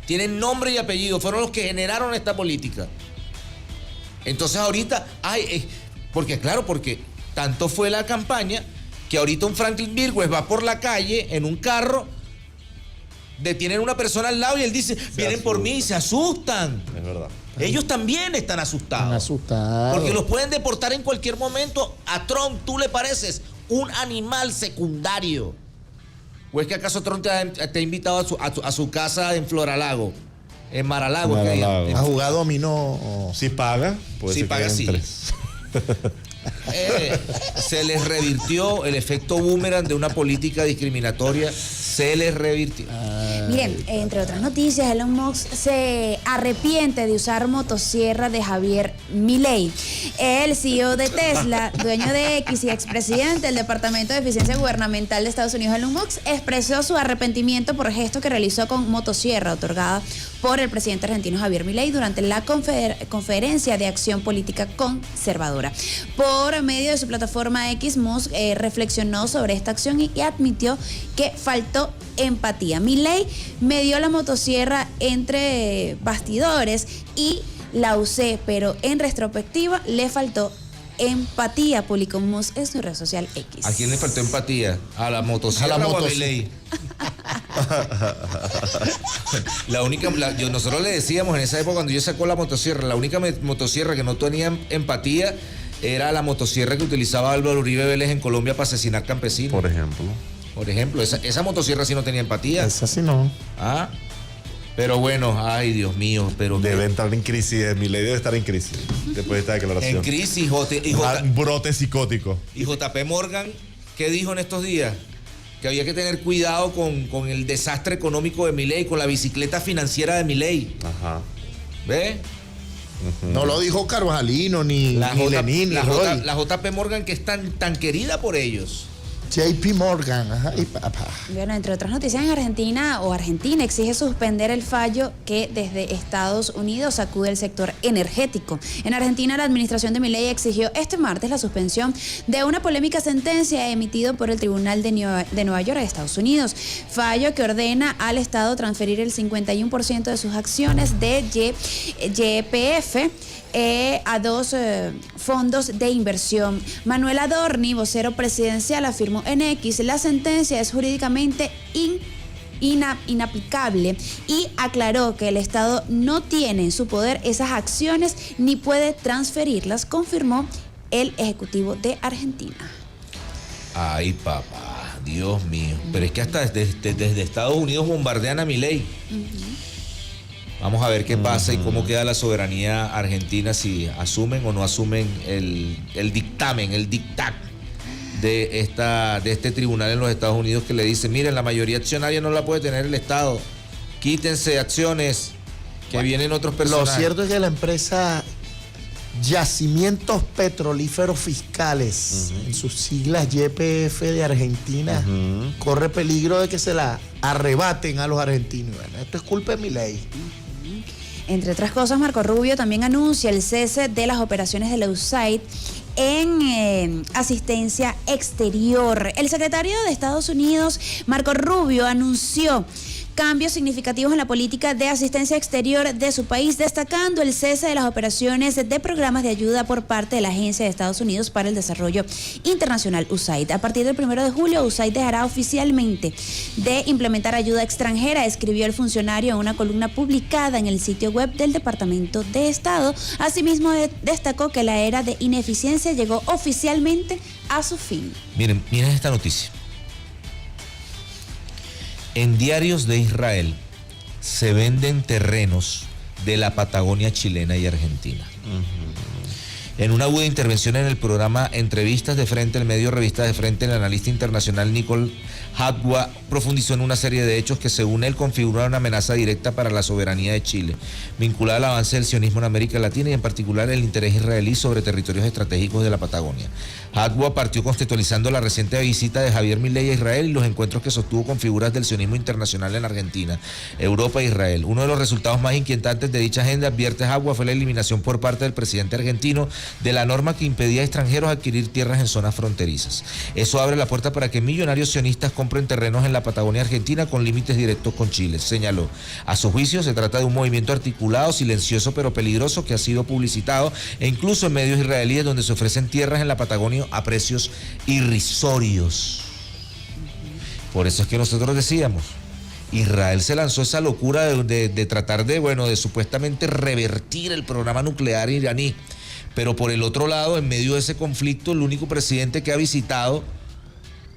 tienen nombre y apellido, fueron los que generaron esta política. Entonces ahorita, porque tanto fue la campaña que ahorita un Franklin Virgües va por la calle en un carro, detienen a una persona al lado y él dice, vienen por mí y se asustan. Es verdad. Ellos también están asustados. Porque los pueden deportar en cualquier momento. A Trump, ¿tú le pareces un animal secundario? ¿O es que acaso Trump te ha invitado a su casa en Floralago? En Mar-a-Lago. ¿Ha jugado dominó? Si paga, si paga, sí. Se les revirtió el efecto boomerang de una política discriminatoria. Se les revirtió. Miren, entre otras noticias, Elon Musk se arrepiente de usar motosierra de Javier Milei. El CEO de Tesla, dueño de X y expresidente del Departamento de Eficiencia Gubernamental de Estados Unidos, Elon Musk, expresó su arrepentimiento por el gesto que realizó con motosierra otorgada por el presidente argentino Javier Milei durante la conferencia de acción política conservadora. Por medio de su plataforma X, Musk reflexionó sobre esta acción y admitió que faltó empatía. Milei me dio la motosierra entre bastidores y la usé, pero en retrospectiva le faltó empatía, publicó Musk en su red social X. ¿A quién le faltó empatía? ¿A la motosierra o a Milei? Nosotros le decíamos en esa época cuando yo sacó la motosierra, la única motosierra que no tenía empatía era la motosierra que utilizaba Álvaro Uribe Vélez en Colombia para asesinar campesinos. Por ejemplo, esa motosierra sí no tenía empatía. Esa sí no. Pero bueno, ay Dios mío. Debe entrar en crisis, Milei debe estar en crisis después de esta declaración. En crisis, brote psicótico. Y JP Morgan, ¿qué dijo en estos días? Que había que tener cuidado con el desastre económico de Milei, con la bicicleta financiera de Milei. Ajá. ¿Ves? No lo dijo Carvajalino, ni Lenín, ni Roy. La JP Morgan, que es tan querida por ellos. JP Morgan, y papá. Bueno, entre otras noticias, en Argentina exige suspender el fallo que desde Estados Unidos sacude el sector energético. En Argentina, la administración de Milei exigió este martes la suspensión de una polémica sentencia emitida por el Tribunal de Nueva York de Estados Unidos. Fallo que ordena al Estado transferir el 51% de sus acciones de YPF a dos fondos de inversión. Manuel Adorni, vocero presidencial, afirmó en X: la sentencia es jurídicamente inaplicable, y aclaró que el Estado no tiene en su poder esas acciones ni puede transferirlas, confirmó el Ejecutivo de Argentina. Ay, papá, Dios mío. Pero es que hasta desde Estados Unidos bombardean a Milei. Vamos a ver qué pasa y cómo queda la soberanía argentina, si asumen o no asumen el dictamen, el dictat de este tribunal en los Estados Unidos, que le dice: miren, la mayoría accionaria no la puede tener el Estado, quítense acciones, que vienen otros personajes. Lo cierto es que la empresa Yacimientos Petrolíferos Fiscales, en sus siglas YPF de Argentina, corre peligro de que se la arrebaten a los argentinos. Bueno, esto es culpa de Milei. Entre otras cosas, Marco Rubio también anuncia el cese de las operaciones de la USAID en asistencia exterior. El secretario de Estados Unidos, Marco Rubio, anunció cambios significativos en la política de asistencia exterior de su país, destacando el cese de las operaciones de programas de ayuda por parte de la Agencia de Estados Unidos para el Desarrollo Internacional, USAID. A partir del 1 de julio, USAID dejará oficialmente de implementar ayuda extranjera, escribió el funcionario en una columna publicada en el sitio web del Departamento de Estado. Asimismo, destacó que la era de ineficiencia llegó oficialmente a su fin. Miren esta noticia. En diarios de Israel se venden terrenos de la Patagonia chilena y argentina. En una aguda intervención en el programa Entrevistas de Frente, el medio Revistas de Frente, el analista internacional Nicole Hadwa profundizó en una serie de hechos que según él configuran una amenaza directa para la soberanía de Chile, vinculada al avance del sionismo en América Latina y en particular el interés israelí sobre territorios estratégicos de la Patagonia. Hadwa partió contextualizando la reciente visita de Javier Milei a Israel y los encuentros que sostuvo con figuras del sionismo internacional en Argentina, Europa e Israel. Uno de los resultados más inquietantes de dicha agenda, advierte Hadwa, fue la eliminación por parte del presidente argentino de la norma que impedía a extranjeros adquirir tierras en zonas fronterizas. Eso abre la puerta para que millonarios sionistas compren terrenos en la Patagonia Argentina con límites directos con Chile, señaló. A su juicio se trata de un movimiento articulado, silencioso pero peligroso que ha sido publicitado e incluso en medios israelíes donde se ofrecen tierras en la Patagonia a precios irrisorios. Por eso es que nosotros decíamos, Israel se lanzó esa locura de tratar de supuestamente revertir el programa nuclear iraní. Pero por el otro lado, en medio de ese conflicto, el único presidente que ha visitado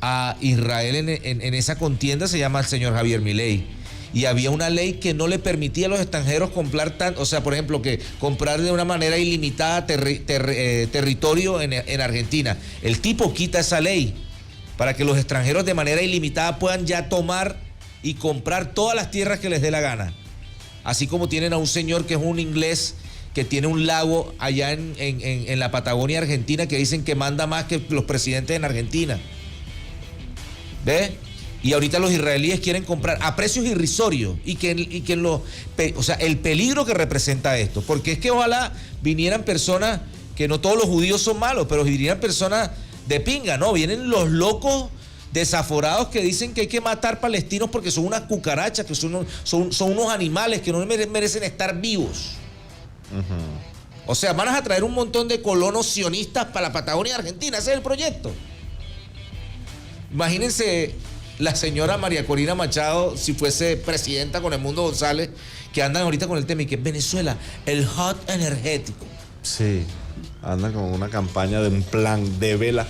a Israel en esa contienda se llama el señor Javier Milei. Y había una ley que no le permitía a los extranjeros comprar tanto, o sea, por ejemplo, que comprar de una manera ilimitada territorio en Argentina. El tipo quita esa ley para que los extranjeros de manera ilimitada puedan ya tomar y comprar todas las tierras que les dé la gana. Así como tienen a un señor que es un inglés que tiene un lago allá en la Patagonia Argentina que dicen que manda más que los presidentes en Argentina. ¿Ve? Y ahorita los israelíes quieren comprar a precios irrisorios o sea, el peligro que representa esto, porque es que ojalá vinieran personas, que no todos los judíos son malos, pero vinieran personas de pinga, ¿no? Vienen los locos desaforados que dicen que hay que matar palestinos porque son unas cucarachas, que son unos animales que no merecen estar vivos. O sea, van a traer un montón de colonos sionistas para la Patagonia Argentina, ese es el proyecto. Imagínense la señora María Corina Machado si fuese presidenta con Edmundo González, que andan ahorita con el tema y que es Venezuela, el hot energético. Sí, andan con una campaña de un plan de vela.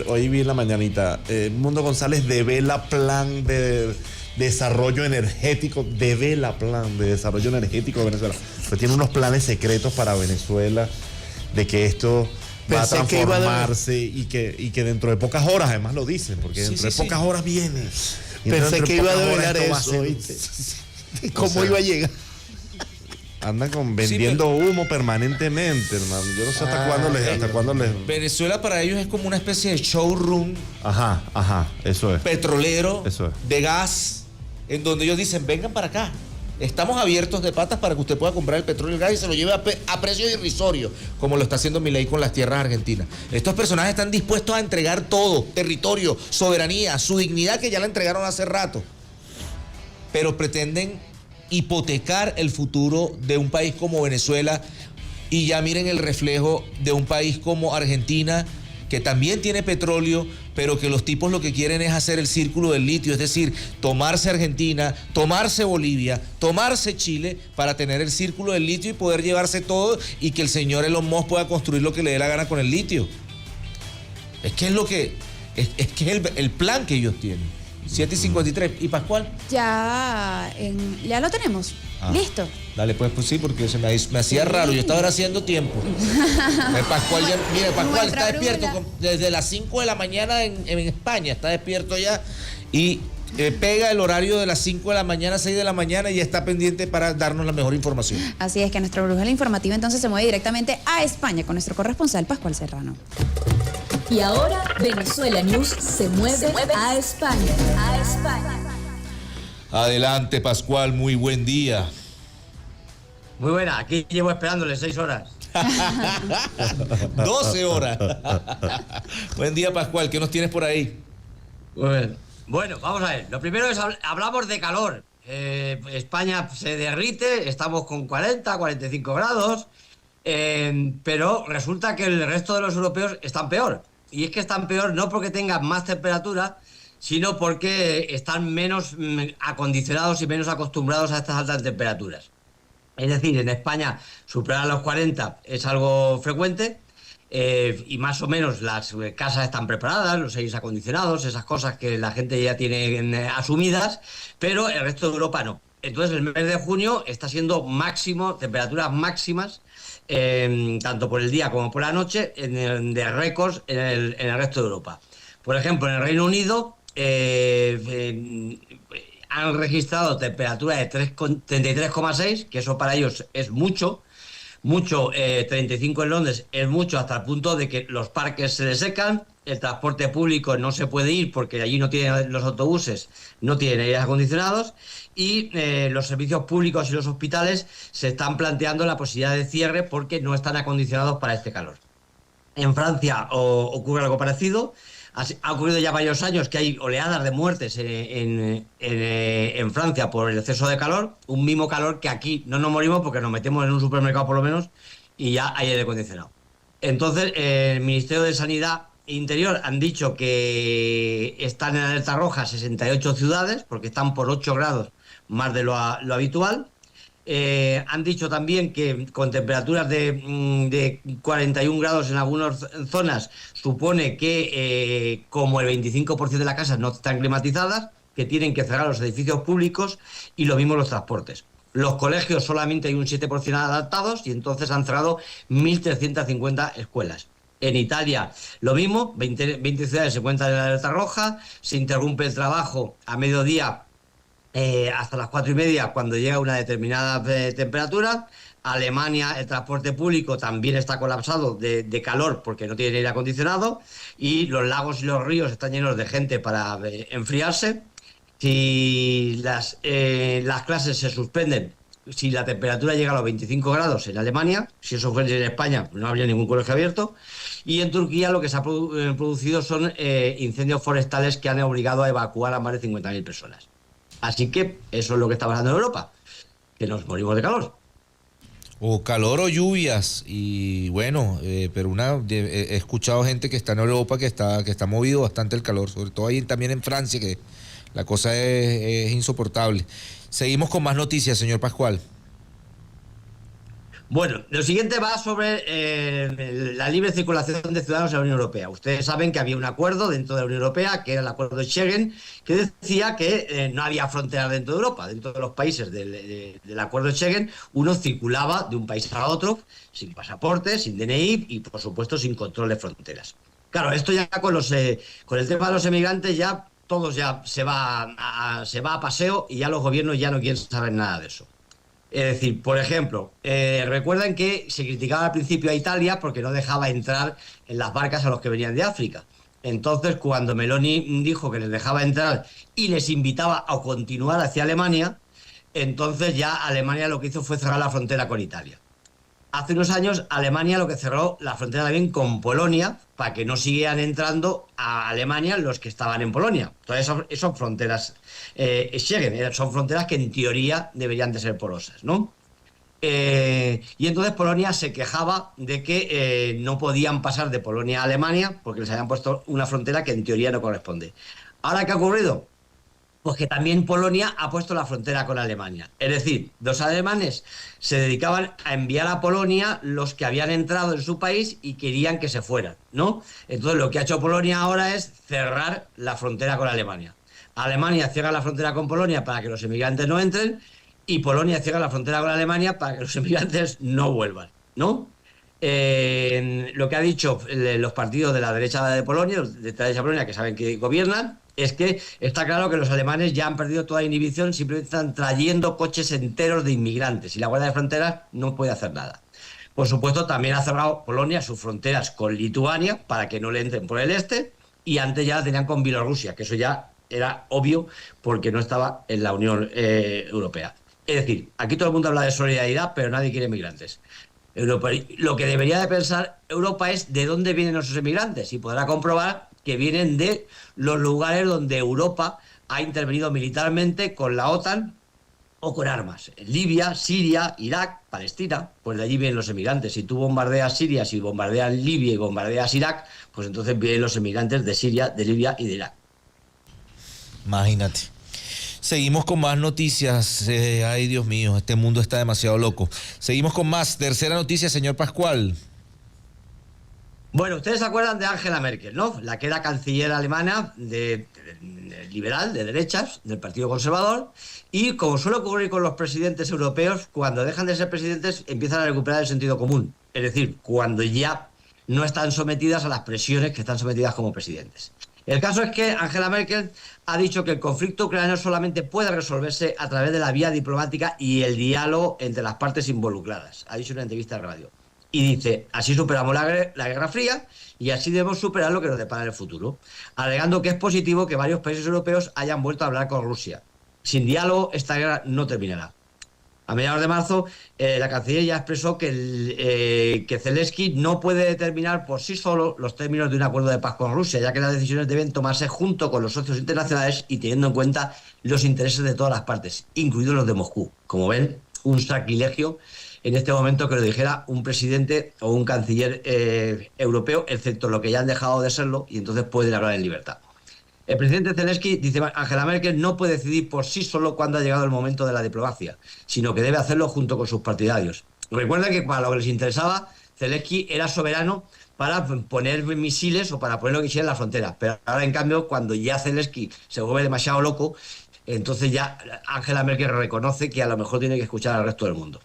Hoy vi en la mañanita, Edmundo González devela plan de desarrollo energético, devela plan de desarrollo energético de Venezuela. Pues tiene unos planes secretos para Venezuela, de que esto va a transformarse y que dentro de pocas horas, además lo dicen, porque dentro de pocas horas viene. Pensé que iba a develar eso. ¿Cómo iba a llegar? Andan vendiendo humo permanentemente, hermano. Yo no sé hasta cuándo les... Venezuela para ellos es como una especie de showroom. Ajá, eso es. Petrolero, eso es. De gas, en donde ellos dicen, vengan para acá. Estamos abiertos de patas para que usted pueda comprar el petróleo y el gas y se lo lleve a precios irrisorios, como lo está haciendo Milei con las tierras argentinas. Estos personajes están dispuestos a entregar todo, territorio, soberanía, su dignidad, que ya la entregaron hace rato. Pero pretenden hipotecar el futuro de un país como Venezuela, y ya miren el reflejo de un país como Argentina, que también tiene petróleo, pero que los tipos lo que quieren es hacer el círculo del litio, es decir, tomarse Argentina, tomarse Bolivia, tomarse Chile, para tener el círculo del litio y poder llevarse todo, y que el señor Elon Musk pueda construir lo que le dé la gana con el litio. Es que es el plan que ellos tienen. 7:53. ¿Y Pascual? Ya lo tenemos. Listo. Dale, pues sí, porque se me hacía raro. Yo estaba haciendo tiempo. Pascual está despierto desde las 5 de la mañana en España. Está despierto ya y pega el horario de las 5 de la mañana, 6 de la mañana, y está pendiente para darnos la mejor información. Así es que nuestra brújula informativa entonces se mueve directamente a España con nuestro corresponsal Pascual Serrano. Y ahora Venezuela News se mueve a España. Adelante, Pascual, muy buen día. Muy buena, aquí llevo esperándole 6 horas. 12 horas. Buen día, Pascual, ¿qué nos tienes por ahí? Bueno, vamos a ver. Lo primero es, hablamos de calor. España se derrite, estamos con 40, 45 grados, pero resulta que el resto de los europeos están peor. Y es que están peor no porque tengan más temperatura, sino porque están menos acondicionados y menos acostumbrados a estas altas temperaturas. Es decir, en España superar los 40 es algo frecuente, y más o menos las casas están preparadas, los aires acondicionados, esas cosas que la gente ya tiene asumidas, pero el resto de Europa no. Entonces el mes de junio está siendo máximo, temperaturas máximas, tanto por el día como por la noche, de récords en el resto de Europa. Por ejemplo, en el Reino Unido han registrado temperaturas de 33,6, que eso para ellos es mucho. 35 en Londres es mucho, hasta el punto de que los parques se desecan, el transporte público no se puede ir porque allí no tienen los autobuses, no tienen aires acondicionados, y los servicios públicos y los hospitales se están planteando la posibilidad de cierre porque no están acondicionados para este calor. En Francia ocurre algo parecido. Ha ocurrido ya varios años que hay oleadas de muertes en Francia por el exceso de calor, un mismo calor que aquí no nos morimos porque nos metemos en un supermercado por lo menos y ya hay aire acondicionado. Entonces, el Ministerio de Sanidad e Interior han dicho que están en alerta roja 68 ciudades porque están por 8 grados más de lo habitual. Han dicho también que con temperaturas de 41 grados en algunas zonas supone que como el 25% de las casas no están climatizadas, que tienen que cerrar los edificios públicos y lo mismo los transportes. Los colegios solamente hay un 7% adaptados y entonces han cerrado 1.350 escuelas. En Italia lo mismo, 20 ciudades se encuentran en la alerta roja, se interrumpe el trabajo a mediodía hasta las 4:30 cuando llega una determinada temperatura. Alemania, el transporte público también está colapsado de calor porque no tiene aire acondicionado y los lagos y los ríos están llenos de gente para enfriarse. Si las clases se suspenden, si la temperatura llega a los 25 grados en Alemania, si eso fuese en España no habría ningún colegio abierto. Y en Turquía lo que se ha producido son incendios forestales que han obligado a evacuar a más de 50.000 personas. Así que eso es lo que está pasando en Europa, que nos morimos de calor. O calor o lluvias, y bueno, pero he escuchado gente que está en Europa que está movido bastante el calor, sobre todo ahí también en Francia, que la cosa es insoportable. Seguimos con más noticias, señor Pascual. Bueno, lo siguiente va sobre la libre circulación de ciudadanos en la Unión Europea. Ustedes saben que había un acuerdo dentro de la Unión Europea, que era el acuerdo de Schengen, que decía que no había fronteras dentro de Europa. Dentro de los países del acuerdo de Schengen, uno circulaba de un país a otro sin pasaporte, sin DNI y, por supuesto, sin control de fronteras. Claro, esto ya con el tema de los emigrantes ya todos ya se va a paseo y ya los gobiernos ya no quieren saber nada de eso. Es decir, por ejemplo, recuerdan que se criticaba al principio a Italia porque no dejaba entrar en las barcas a los que venían de África. Entonces, cuando Meloni dijo que les dejaba entrar y les invitaba a continuar hacia Alemania, entonces ya Alemania lo que hizo fue cerrar la frontera con Italia. Hace unos años Alemania lo que cerró la frontera también con Polonia para que no siguieran entrando a Alemania los que estaban en Polonia. Entonces son fronteras Schengen, son fronteras que en teoría deberían de ser porosas, ¿no? Y entonces Polonia se quejaba de que no podían pasar de Polonia a Alemania porque les habían puesto una frontera que en teoría no corresponde. ¿Ahora qué ha ocurrido? Pues que también Polonia ha puesto la frontera con Alemania. Es decir, los alemanes se dedicaban a enviar a Polonia los que habían entrado en su país y querían que se fueran, ¿no? Entonces lo que ha hecho Polonia ahora es cerrar la frontera con Alemania. Alemania cierra la frontera con Polonia para que los emigrantes no entren y Polonia cierra la frontera con Alemania para que los emigrantes no vuelvan, ¿no? Lo que ha dicho los partidos de la derecha de Polonia, de la derecha de Polonia, que saben que gobiernan, es que está claro que los alemanes ya han perdido toda inhibición, simplemente están trayendo coches enteros de inmigrantes y la Guardia de Fronteras no puede hacer nada. Por supuesto, también ha cerrado Polonia sus fronteras con Lituania para que no le entren por el este y antes ya la tenían con Bielorrusia, que eso ya era obvio porque no estaba en la Unión Europea. Es decir, aquí todo el mundo habla de solidaridad, pero nadie quiere inmigrantes. Europa, lo que debería de pensar Europa es de dónde vienen nuestros emigrantes y podrá comprobar que vienen de los lugares donde Europa ha intervenido militarmente con la OTAN o con armas. Libia, Siria, Irak, Palestina, pues de allí vienen los emigrantes. Si tú bombardeas Siria, si bombardeas Libia y bombardeas Irak, pues entonces vienen los emigrantes de Siria, de Libia y de Irak. Imagínate. Seguimos con más noticias. Ay, Dios mío, este mundo está demasiado loco. Seguimos con más. Tercera noticia, señor Pascual. Bueno, ustedes se acuerdan de Angela Merkel, ¿no? La que era canciller alemana liberal, de derechas, del Partido Conservador, y como suele ocurrir con los presidentes europeos, cuando dejan de ser presidentes empiezan a recuperar el sentido común, es decir, cuando ya no están sometidas a las presiones que están sometidas como presidentes. El caso es que Angela Merkel ha dicho que el conflicto ucraniano solamente puede resolverse a través de la vía diplomática y el diálogo entre las partes involucradas. Ha dicho en una entrevista de radio. Y dice, así superamos la Guerra Fría y así debemos superar lo que nos depara el futuro, alegando que es positivo que varios países europeos hayan vuelto a hablar con Rusia. Sin diálogo, esta guerra no terminará. A mediados de marzo, la canciller ya expresó que Zelensky no puede determinar por sí solo los términos de un acuerdo de paz con Rusia, ya que las decisiones deben tomarse junto con los socios internacionales y teniendo en cuenta los intereses de todas las partes, incluidos los de Moscú. Como ven, un sacrilegio en este momento que lo dijera un presidente o un canciller europeo, excepto lo que ya han dejado de serlo, y entonces pueden hablar en libertad. El presidente Zelensky, dice Angela Merkel, no puede decidir por sí solo cuándo ha llegado el momento de la diplomacia, sino que debe hacerlo junto con sus partidarios. Recuerden que para lo que les interesaba, Zelensky era soberano para poner misiles o para poner lo que quisiera en la frontera. Pero ahora, en cambio, cuando ya Zelensky se vuelve demasiado loco, entonces ya Angela Merkel reconoce que a lo mejor tiene que escuchar al resto del mundo.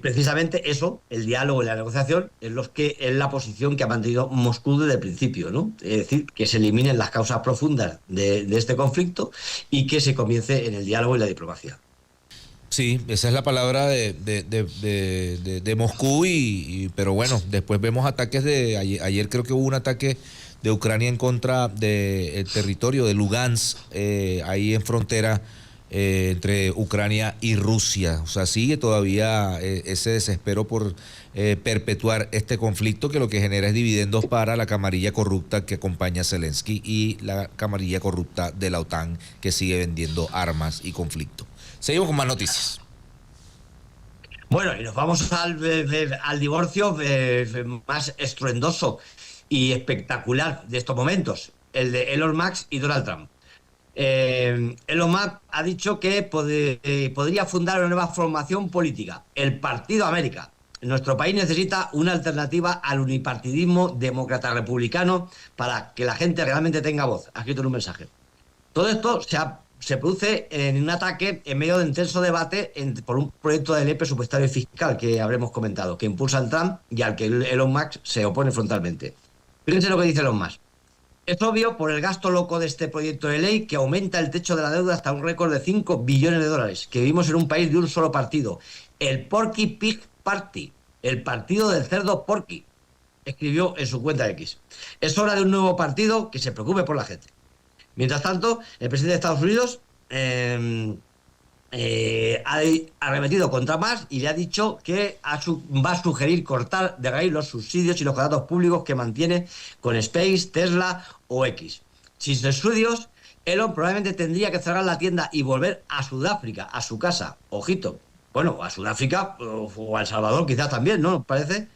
Precisamente eso, el diálogo y la negociación, es la posición que ha mantenido Moscú desde el principio, ¿no? Es decir, que se eliminen las causas profundas de este conflicto y que se comience en el diálogo y la diplomacia. Sí, esa es la palabra de Moscú, pero bueno, después vemos ataques ayer creo que hubo un ataque de Ucrania en contra del territorio de Lugansk, ahí en frontera entre Ucrania y Rusia. O sea, sigue todavía ese desespero por perpetuar este conflicto, que lo que genera es dividendos para la camarilla corrupta que acompaña a Zelensky y la camarilla corrupta de la OTAN, que sigue vendiendo armas y conflicto. Seguimos con más noticias. Bueno, y nos vamos al divorcio más estruendoso y espectacular de estos momentos, el de Elon Musk y Donald Trump. Elon Musk ha dicho que podría fundar una nueva formación política, el Partido América. Nuestro país necesita una alternativa al unipartidismo demócrata-republicano para que la gente realmente tenga voz. Ha escrito en un mensaje. Todo esto se produce en un ataque en medio de intenso debate por un proyecto de ley presupuestario y fiscal que habremos comentado, que impulsan Trump y al que Elon Musk se opone frontalmente. Fíjense lo que dice Elon Musk. Es obvio por el gasto loco de este proyecto de ley que aumenta el techo de la deuda hasta un récord de 5 billones de dólares, que vivimos en un país de un solo partido, el Porky Pig Party, el partido del cerdo Porky, escribió en su cuenta X. Es hora de un nuevo partido que se preocupe por la gente. Mientras tanto, el presidente de Estados Unidos ha arremetido contra Musk y le ha dicho que va a sugerir cortar de raíz los subsidios y los contratos públicos que mantiene con Space, Tesla o X. Sin subsidios, Elon probablemente tendría que cerrar la tienda y volver a Sudáfrica, a su casa. Ojito. Bueno, a Sudáfrica o a El Salvador quizás también, ¿no? Parece.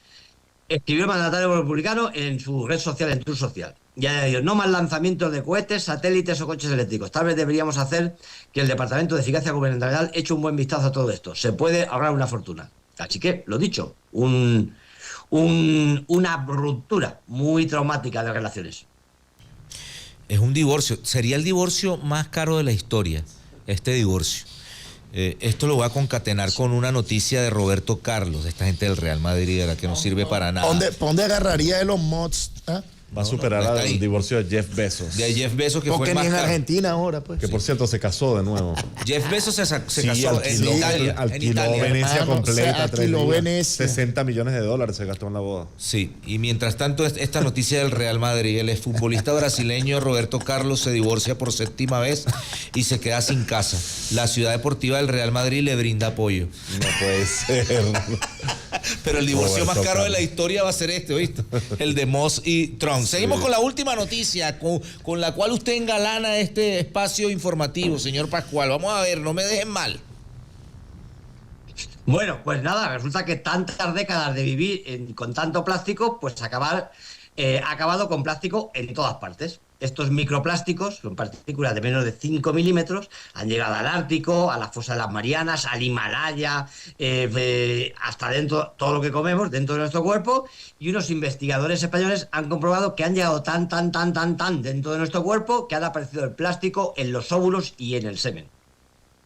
Escribió el mandatario republicano en su red social, en Truth Social. Y añadió, no más lanzamientos de cohetes, satélites o coches eléctricos. Tal vez deberíamos hacer que el Departamento de Eficacia Gubernamental eche un buen vistazo a todo esto. Se puede ahorrar una fortuna. Así que, lo dicho, una ruptura muy traumática de relaciones. Es un divorcio. Sería el divorcio más caro de la historia, este divorcio. Esto lo voy a concatenar con una noticia de Roberto Carlos, de esta gente del Real Madrid, de la que no sirve para nada. ¿Dónde agarraría Elon Musk? Va a superar al divorcio de Jeff Bezos. De Jeff Bezos, que porque fue el más ni en caro. Argentina ahora, pues. Que por cierto se casó de nuevo. Jeff Bezos se casó alquiló, en Italia. alquiló Venecia hermano, completa. alquiló Venecia. 60 millones de dólares se gastó en la boda. Sí, y mientras tanto, esta noticia del Real Madrid, el exfutbolista brasileño Roberto Carlos se divorcia por 7ª vez y se queda sin casa. La ciudad deportiva del Real Madrid le brinda apoyo. No puede ser. Pero el divorcio Roberto más caro Carlos de la historia va a ser este, ¿oíste? El de Moss y Trump. Seguimos con la última noticia con la cual usted engalana este espacio informativo, señor Pascual. Vamos a ver, no me dejen mal. Bueno, pues nada, resulta que tantas décadas de vivir con tanto plástico, pues ha acabado con plástico en todas partes. estos microplásticos, son partículas de menos de 5 milímetros, han llegado al Ártico, a la fosa de las Marianas, al Himalaya, hasta dentro, todo lo que comemos, dentro de nuestro cuerpo, y unos investigadores españoles han comprobado que han llegado tan dentro de nuestro cuerpo que han aparecido el plástico en los óvulos y en el semen.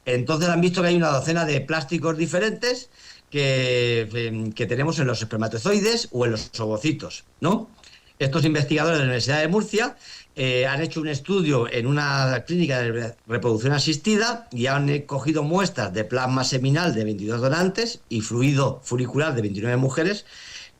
Entonces han visto que hay una docena de plásticos diferentes que tenemos en los espermatozoides o en los ovocitos, ¿no? Estos investigadores de la Universidad de Murcia han hecho un estudio en una clínica de reproducción asistida y han cogido muestras de plasma seminal de 22 donantes y fluido folicular de 29 mujeres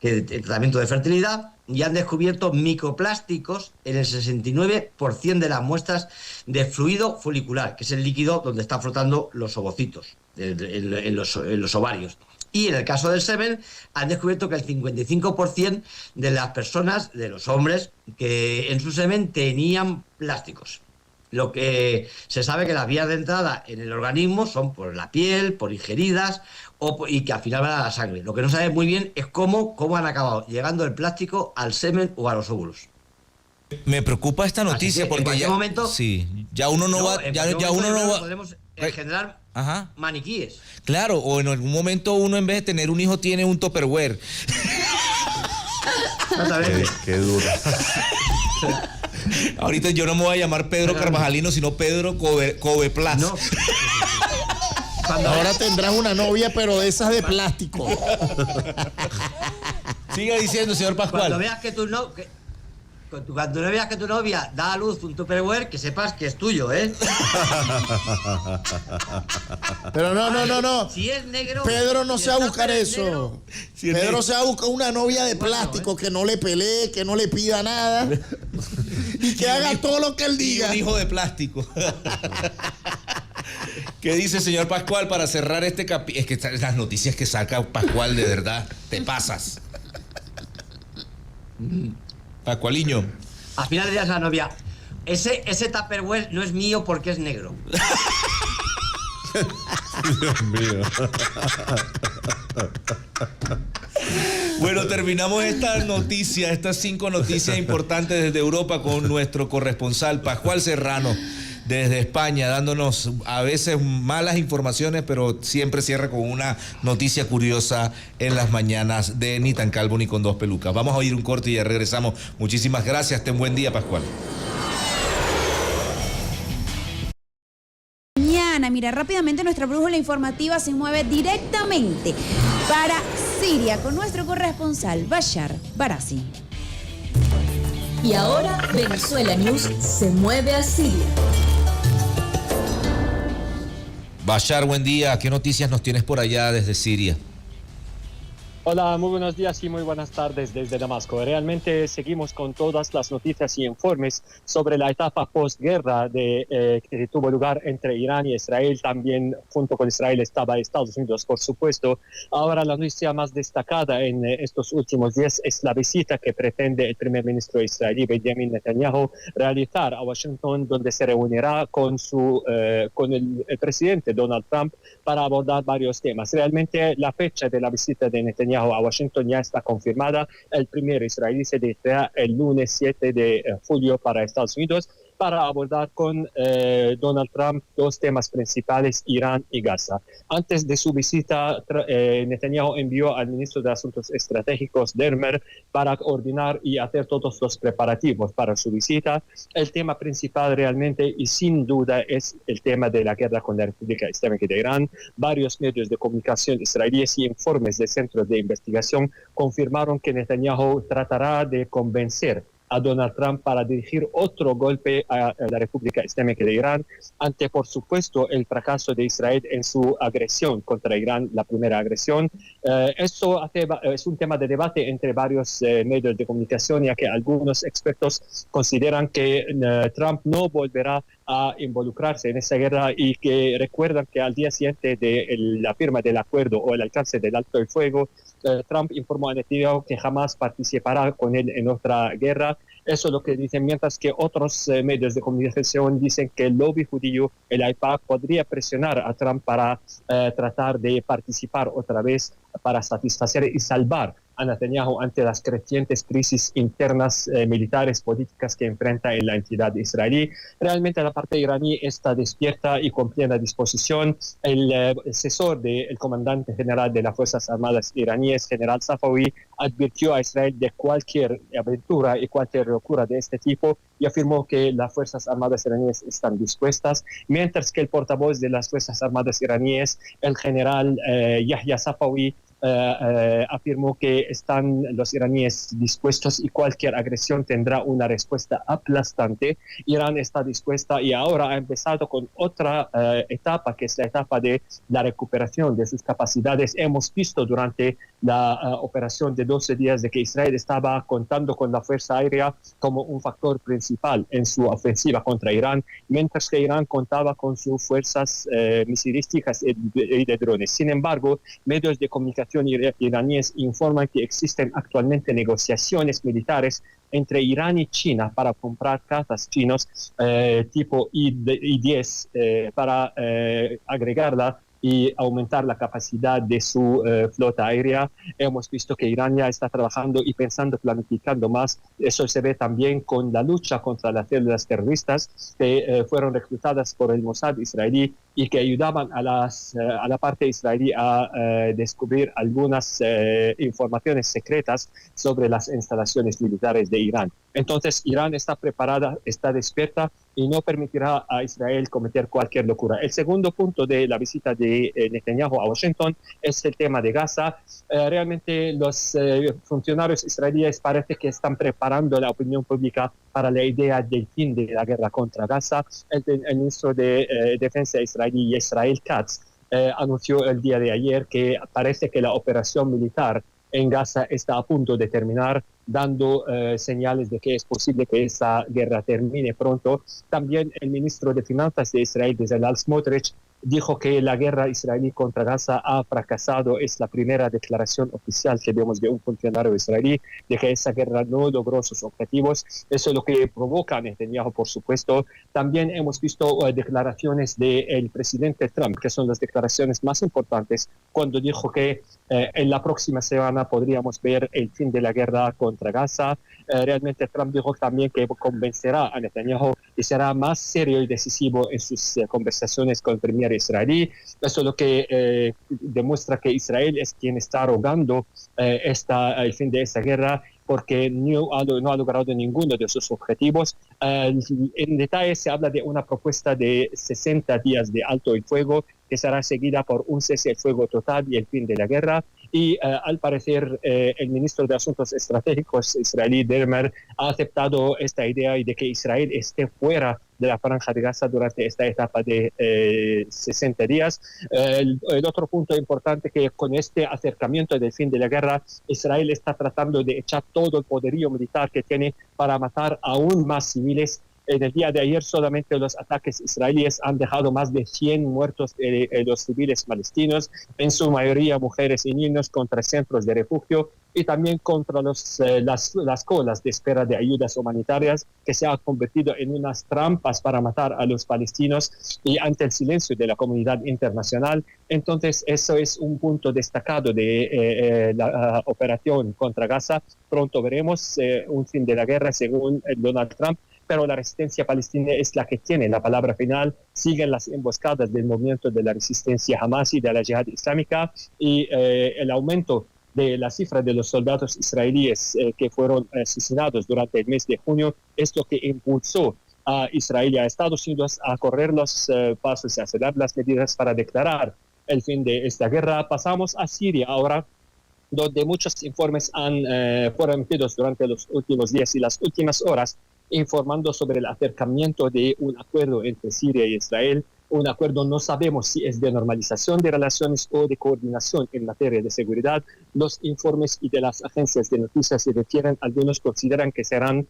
en tratamiento de fertilidad, y han descubierto microplásticos en el 69% de las muestras de fluido folicular, que es el líquido donde están flotando los ovocitos, en los ovarios. Y en el caso del semen, han descubierto que el 55% de las personas, de los hombres, que en su semen tenían plásticos. Lo que se sabe que las vías de entrada en el organismo son por la piel, por ingeridas, y que al final van a la sangre. Lo que no se sabe muy bien es cómo han acabado llegando el plástico al semen o a los óvulos. Me preocupa esta noticia que, porque ya, momento, sí, ya uno no va, ya uno no va. Podemos generar maniquíes. Claro, o en algún momento uno en vez de tener un hijo tiene un Tupperware. Qué duro. Ahorita yo no me voy a llamar Pedro Carvajalino, sino Pedro Coveplas. No. Ahora tendrás una novia, pero de esas de plástico. Siga diciendo, señor Pascual. Cuando veas que cuando no veas que tu novia da a luz un Tupperware, que sepas que es tuyo, ¿eh? Pero no. Si es negro... Pedro no se va a buscar eso. Pedro se va a buscar una novia de plástico que no le pelee, que no le pida nada y que haga todo lo que él diga. Un hijo de plástico. ¿Qué dice, señor Pascual, para cerrar este capítulo? Es que las noticias que saca Pascual, de verdad, te pasas. Pascualiño. Al final le dirás a la novia, ese Tupperware no es mío porque es negro. Dios mío. Bueno, terminamos estas 5 noticias importantes desde Europa con nuestro corresponsal Pascual Serrano desde España, dándonos a veces malas informaciones, pero siempre cierra con una noticia curiosa en las mañanas de Ni tan calvo ni con dos pelucas. Vamos a oír un corte y ya regresamos. Muchísimas gracias. Ten buen día, Pascual. Mira, rápidamente nuestra brújula informativa se mueve directamente para Siria con nuestro corresponsal Bashar Barassi. Y ahora Venezuela News se mueve a Siria. Bashar, buen día. ¿Qué noticias nos tienes por allá desde Siria? Hola, muy buenos días y muy buenas tardes desde Damasco. Realmente seguimos con todas las noticias y informes sobre la etapa postguerra que tuvo lugar entre Irán y Israel. También junto con Israel estaba Estados Unidos, por supuesto. Ahora la noticia más destacada en estos últimos días es la visita que pretende el primer ministro israelí, Benjamin Netanyahu, realizar a Washington, donde se reunirá con el presidente Donald Trump para abordar varios temas. Realmente la fecha de la visita de Netanyahu a Washington ya está confirmada. El primer israelí se dirigirá el lunes 7 de julio para Estados Unidos para abordar con Donald Trump dos temas principales, Irán y Gaza. Antes de su visita, Netanyahu envió al ministro de Asuntos Estratégicos, Dermer, para coordinar y hacer todos los preparativos para su visita. El tema principal realmente y sin duda es el tema de la guerra con la República Islámica de Irán. Varios medios de comunicación israelíes y informes de centros de investigación confirmaron que Netanyahu tratará de convencer a Donald Trump para dirigir otro golpe a la República Islámica de Irán ante, por supuesto, el fracaso de Israel en su agresión contra Irán, la primera agresión. Esto es un tema de debate entre varios medios de comunicación, ya que algunos expertos consideran que Trump no volverá a involucrarse en esa guerra y que recuerdan que al día siguiente de la firma del acuerdo o el alcance del alto el fuego, Trump informó a Netanyahu que jamás participará con él en otra guerra. Eso es lo que dicen, mientras que otros medios de comunicación dicen que el lobby judío, el AIPAC, podría presionar a Trump para tratar de participar otra vez para satisfacer y salvar a Netanyahu ante las crecientes crisis internas militares, políticas que enfrenta en la entidad israelí. Realmente la parte iraní está despierta y con plena disposición. El asesor del comandante general de las Fuerzas Armadas iraníes, general Safawi, advirtió a Israel de cualquier aventura y cualquier locura de este tipo y afirmó que las Fuerzas Armadas iraníes están dispuestas, mientras que el portavoz de las Fuerzas Armadas iraníes, el general Yahya Safawi, afirmó que están los iraníes dispuestos y cualquier agresión tendrá una respuesta aplastante. Irán está dispuesta y ahora ha empezado con otra etapa, que es la etapa de la recuperación de sus capacidades. Hemos visto durante la operación de 12 días de que Israel estaba contando con la fuerza aérea como un factor principal en su ofensiva contra Irán, mientras que Irán contaba con sus fuerzas misilísticas y de drones. Sin embargo, medios de comunicación iraníes informan que existen actualmente negociaciones militares entre Irán y China para comprar cazas chinos tipo I-10 para agregarla y aumentar la capacidad de su flota aérea. Hemos visto que Irán ya está trabajando y pensando, planificando más. Eso se ve también con la lucha contra las células terroristas que fueron reclutadas por el Mossad israelí y que ayudaban a la parte israelí a descubrir algunas informaciones secretas sobre las instalaciones militares de Irán. Entonces, Irán está preparada, está despierta y no permitirá a Israel cometer cualquier locura. El segundo punto de la visita de Netanyahu a Washington es el tema de Gaza. Realmente los funcionarios israelíes parece que están preparando la opinión pública para la idea del fin de la guerra contra Gaza. El ministro de Defensa israelí, Israel Katz, anunció el día de ayer que parece que la operación militar en Gaza está a punto de terminar, dando señales de que es posible que esa guerra termine pronto. También el ministro de Finanzas de Israel, Bezalel Smotrich, dijo que la guerra israelí contra Gaza ha fracasado. Es la primera declaración oficial que vemos de un funcionario israelí de que esa guerra no logró sus objetivos. Eso es lo que provoca a Netanyahu, por supuesto. También hemos visto declaraciones del presidente Trump, que son las declaraciones más importantes, cuando dijo que en la próxima semana podríamos ver el fin de la guerra contra Gaza. Realmente Trump dijo también que convencerá a Netanyahu y será más serio y decisivo en sus conversaciones con el primer israelí. Eso es lo que demuestra que Israel es quien está rogando el fin de esa guerra, porque no ha logrado ninguno de sus objetivos. En detalle se habla de una propuesta de 60 días de alto el fuego, que será seguida por un cese el fuego total y el fin de la guerra. Y al parecer el ministro de Asuntos Estratégicos israelí, Dermer, ha aceptado esta idea de que Israel esté fuera de la franja de Gaza durante esta etapa de 60 días. El otro punto importante, que con este acercamiento del fin de la guerra, Israel está tratando de echar todo el poderío militar que tiene para matar aún más civiles. En el día de ayer solamente los ataques israelíes han dejado más de 100 muertos de los civiles palestinos, en su mayoría mujeres y niños, contra centros de refugio y también contra las colas de espera de ayudas humanitarias, que se han convertido en unas trampas para matar a los palestinos y ante el silencio de la comunidad internacional. Entonces, eso es un punto destacado de la operación contra Gaza. Pronto veremos un fin de la guerra según Donald Trump, pero la resistencia palestina es la que tiene la palabra final. Siguen las emboscadas del movimiento de la resistencia Hamas y de la Yihad Islámica, y el aumento de la cifra de los soldados israelíes que fueron asesinados durante el mes de junio es lo que impulsó a Israel y a Estados Unidos a correr los pasos y a acelerar las medidas para declarar el fin de esta guerra. Pasamos a Siria ahora, donde muchos informes fueron emitidos durante los últimos días y las últimas horas, informando sobre el acercamiento de un acuerdo entre Siria y Israel. Un acuerdo, no sabemos si es de normalización de relaciones o de coordinación en materia de seguridad. Los informes y de las agencias de noticias se refieren, algunos consideran que serán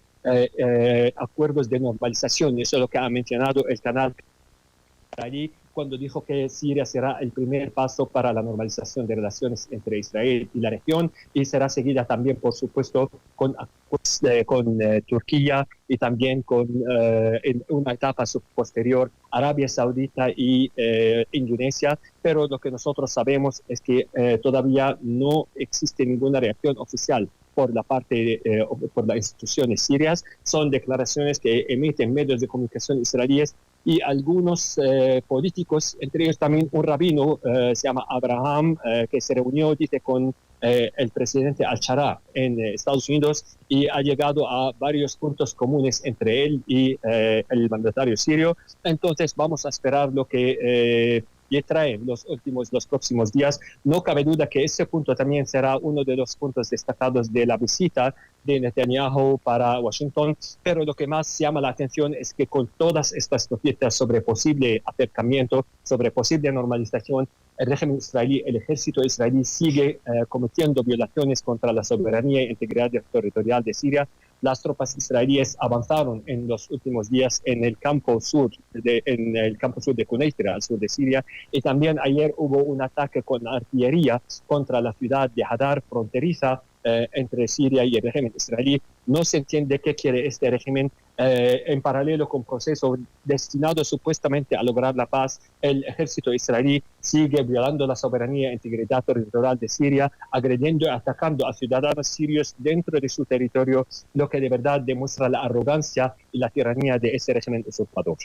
acuerdos de normalización. Eso es lo que ha mencionado el canal allí, cuando dijo que Siria será el primer paso para la normalización de relaciones entre Israel y la región, y será seguida también, por supuesto, con Turquía y también con en una etapa posterior Arabia Saudita y Indonesia. Pero lo que nosotros sabemos es que todavía no existe ninguna reacción oficial por la parte, por las instituciones sirias. Son declaraciones que emiten medios de comunicación israelíes y algunos políticos, entre ellos también un rabino, se llama Abraham, que se reunió, dice, con el presidente Al-Shara en Estados Unidos, y ha llegado a varios puntos comunes entre él y el mandatario sirio. Entonces vamos a esperar lo que traen los próximos días. No cabe duda que ese punto también será uno de los puntos destacados de la visita de Netanyahu para Washington, pero lo que más llama la atención es que con todas estas noticias sobre posible acercamiento, sobre posible normalización, el régimen israelí, el ejército israelí sigue cometiendo violaciones contra la soberanía e integridad territorial de Siria. Las tropas israelíes avanzaron en los últimos días en el campo sur de Quneitra, al sur de Siria, y también ayer hubo un ataque con artillería contra la ciudad de Hadar, fronteriza entre Siria y el régimen israelí. No se entiende qué quiere este régimen. En paralelo con procesos destinados supuestamente a lograr la paz, el ejército israelí sigue violando la soberanía e integridad territorial de Siria, agrediendo y atacando a ciudadanos sirios dentro de su territorio, lo que de verdad demuestra la arrogancia y la tiranía de ese régimen usurpador.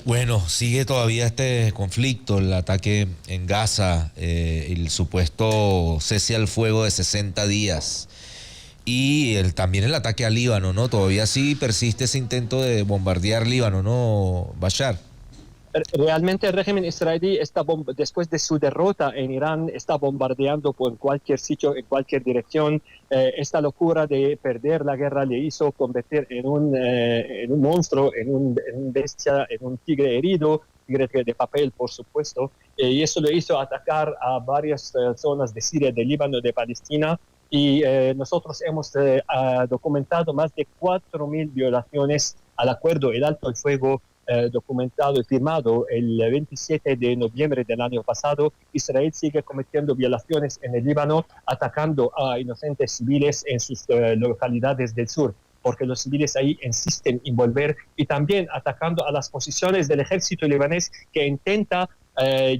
Bueno, sigue todavía este conflicto, el ataque en Gaza, el supuesto cese al fuego de 60 días. Y también el ataque a Líbano, ¿no? Todavía sí persiste ese intento de bombardear Líbano, ¿no, Bashar? Realmente el régimen israelí después de su derrota en Irán está bombardeando por cualquier sitio, en cualquier dirección. Esta locura de perder la guerra le hizo convertir en un monstruo, en un bestia, en un tigre herido, tigre de papel, por supuesto. Y eso le hizo atacar a varias zonas de Siria, de Líbano, de Palestina. Y nosotros hemos documentado más de 4.000 violaciones al acuerdo, el alto el fuego, documentado y firmado el 27 de noviembre del año pasado. Israel sigue cometiendo violaciones en el Líbano, atacando a inocentes civiles en sus localidades del sur, porque los civiles ahí insisten en volver, y también atacando a las posiciones del ejército libanés que intenta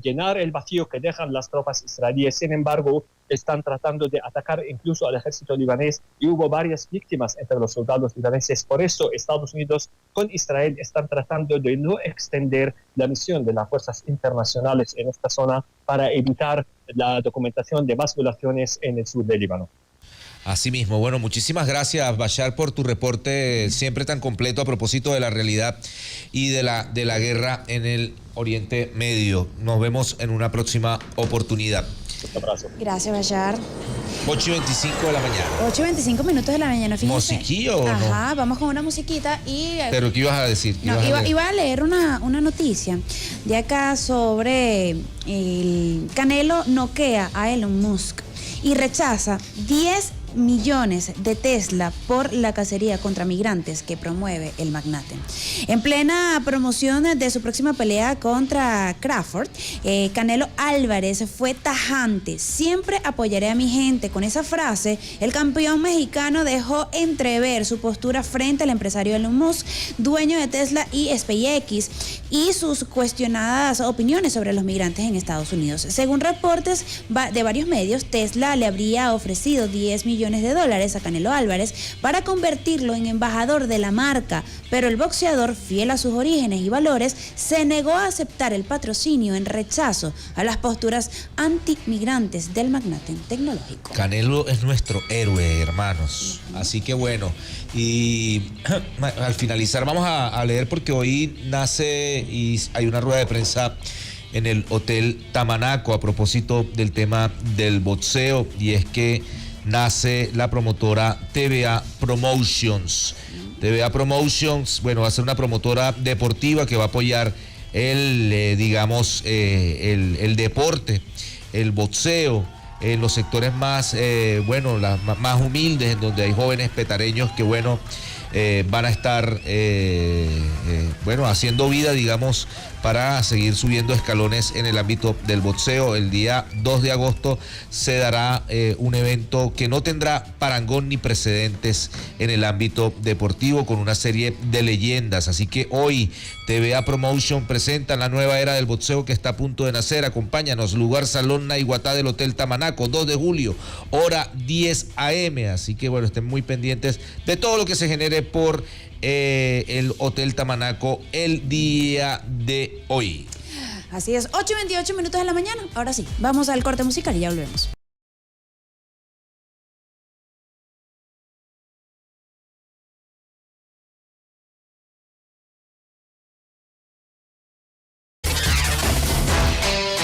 llenar el vacío que dejan las tropas israelíes. Sin embargo, están tratando de atacar incluso al ejército libanés y hubo varias víctimas entre los soldados libaneses. Por eso Estados Unidos con Israel están tratando de no extender la misión de las fuerzas internacionales en esta zona para evitar la documentación de más violaciones en el sur del Líbano. Así mismo, bueno, muchísimas gracias, Bashar, por tu reporte siempre tan completo a propósito de la realidad y de la guerra en el Oriente Medio. Nos vemos en una próxima oportunidad. Un abrazo. Gracias, Bashar. 8:25 de la mañana. 8:25 minutos de la mañana, fíjense. ¿Musiquillo o no? Ajá, vamos con una musiquita y... ¿Pero qué ibas a decir? Iba a leer una noticia de acá sobre el Canelo noquea a Elon Musk y rechaza 10 millones de Tesla por la cacería contra migrantes que promueve el magnate. En plena promoción de su próxima pelea contra Crawford, Canelo Álvarez fue tajante: siempre apoyaré a mi gente. Con esa frase, el campeón mexicano dejó entrever su postura frente al empresario Elon Musk, dueño de Tesla y SpaceX, y sus cuestionadas opiniones sobre los migrantes en Estados Unidos. Según reportes de varios medios, Tesla le habría ofrecido 10 millones de dólares a Canelo Álvarez para convertirlo en embajador de la marca, pero el boxeador, fiel a sus orígenes y valores, se negó a aceptar el patrocinio en rechazo a las posturas antimigrantes del magnate tecnológico. Canelo es nuestro héroe, hermanos. Así que bueno, y al finalizar vamos a leer, porque hoy nace y hay una rueda de prensa en el Hotel Tamanaco a propósito del tema del boxeo, y es que nace la promotora TVA Promotions. TVA Promotions, bueno, va a ser una promotora deportiva que va a apoyar el deporte, el boxeo, en los sectores más, más humildes, en donde hay jóvenes petareños que, van a estar, haciendo vida, digamos, para seguir subiendo escalones en el ámbito del boxeo. El día 2 de agosto se dará un evento que no tendrá parangón ni precedentes en el ámbito deportivo, con una serie de leyendas. Así que hoy TVA Promotion presenta la nueva era del boxeo que está a punto de nacer. Acompáñanos, lugar Salón Naiguatá del Hotel Tamanaco, 2 de julio, hora 10 a.m. Así que estén muy pendientes de todo lo que se genere por el Hotel Tamanaco el día de hoy. Así es, 8:28 de la mañana. Ahora sí, vamos al corte musical y ya volvemos.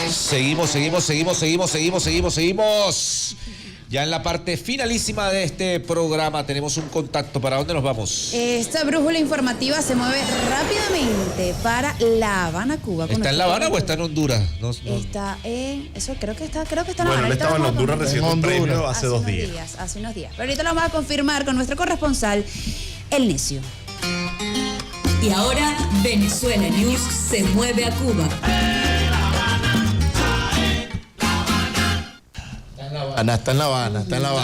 Seguimos. Ya en la parte finalísima de este programa tenemos un contacto. ¿Para dónde nos vamos? Esta brújula informativa se mueve rápidamente para La Habana, Cuba. ¿Está en La Habana o está en Honduras? Está en... creo que está en La Habana. Bueno, él estaba en Honduras recibiendo un premio hace 2 días. Hace unos días. Pero ahorita lo vamos a confirmar con nuestro corresponsal, El Necio. Y ahora Venezuela News se mueve a Cuba. Está en La Habana. Compañeros,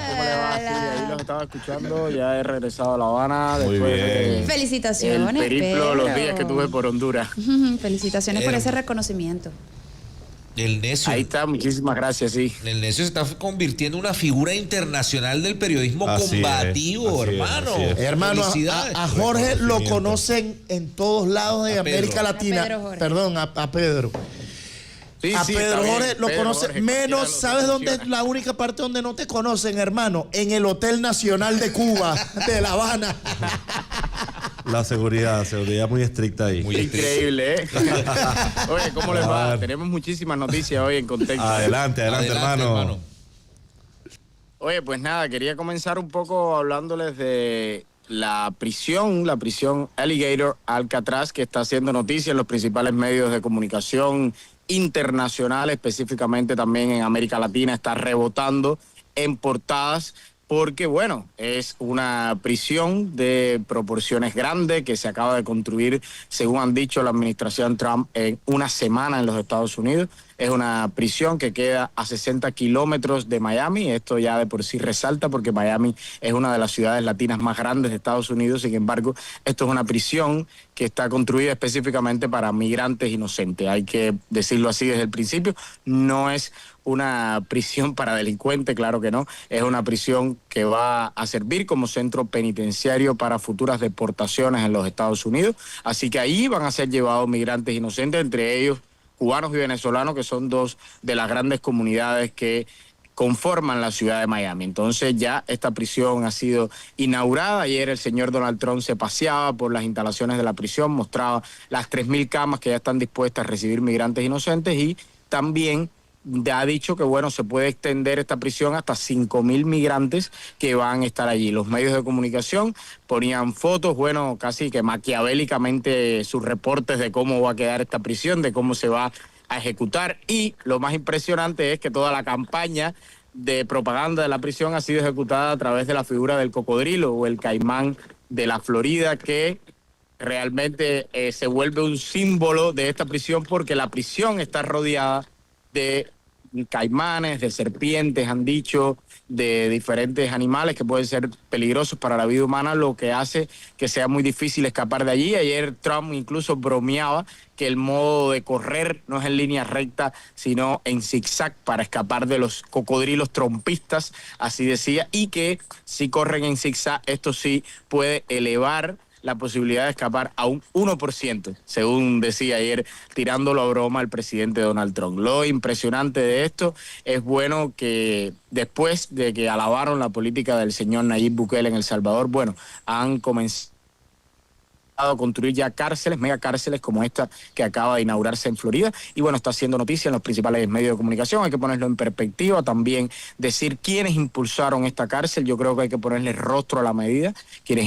¿cómo le va? Sí, ahí los estaba escuchando, ya he regresado a La Habana después de Felicitaciones. el periplo, los días que tuve por Honduras. Felicitaciones por ese reconocimiento. El Necio. Ahí está, muchísimas gracias, sí. El Necio se está convirtiendo en una figura internacional del periodismo combativo, hermano. Hermano, a Jorge lo conocen en todos lados de América Latina. Perdón, a Pedro. Sí, a Pedro Jorge lo conocen menos. ¿Sabes dónde es la única parte donde no te conocen, hermano? En el Hotel Nacional de Cuba, de La Habana. La seguridad muy estricta ahí. Muy increíble, ¿eh? Oye, ¿cómo les va? Tenemos muchísimas noticias hoy en contexto. Adelante, hermano. Oye, pues nada, quería comenzar un poco hablándoles de la prisión Alligator Alcatraz, que está haciendo noticia en los principales medios de comunicación internacional, específicamente también en América Latina, está rebotando en portadas porque, es una prisión de proporciones grandes que se acaba de construir, según han dicho la administración Trump, en una semana en los Estados Unidos. Es una prisión que queda a 60 kilómetros de Miami. Esto ya de por sí resalta porque Miami es una de las ciudades latinas más grandes de Estados Unidos. Sin embargo, esto es una prisión que está construida específicamente para migrantes inocentes. Hay que decirlo así desde el principio. No es una prisión para delincuentes, claro que no. Es una prisión que va a servir como centro penitenciario para futuras deportaciones en los Estados Unidos. Así que ahí van a ser llevados migrantes inocentes, entre ellos cubanos y venezolanos, que son dos de las grandes comunidades que conforman la ciudad de Miami. Entonces ya esta prisión ha sido inaugurada. Ayer el señor Donald Trump se paseaba por las instalaciones de la prisión, mostraba las 3.000 camas que ya están dispuestas a recibir migrantes inocentes y también ha dicho que se puede extender esta prisión hasta 5.000 migrantes que van a estar allí. Los medios de comunicación ponían fotos, casi que maquiavélicamente sus reportes de cómo va a quedar esta prisión, de cómo se va a ejecutar, y lo más impresionante es que toda la campaña de propaganda de la prisión ha sido ejecutada a través de la figura del cocodrilo o el caimán de la Florida, que realmente se vuelve un símbolo de esta prisión porque la prisión está rodeada de caimanes, de serpientes, han dicho, de diferentes animales que pueden ser peligrosos para la vida humana, lo que hace que sea muy difícil escapar de allí. Ayer Trump incluso bromeaba que el modo de correr no es en línea recta, sino en zigzag para escapar de los cocodrilos trompistas, así decía, y que si corren en zigzag, esto sí puede elevar la posibilidad de escapar a un 1%, según decía ayer, tirándolo a broma el presidente Donald Trump. Lo impresionante de esto es que después de que alabaron la política del señor Nayib Bukele en El Salvador, han comenzado a construir ya cárceles, megacárceles como esta que acaba de inaugurarse en Florida, y está haciendo noticia en los principales medios de comunicación. Hay que ponerlo en perspectiva, también decir quiénes impulsaron esta cárcel. Yo creo que hay que ponerle rostro a la medida. Quienes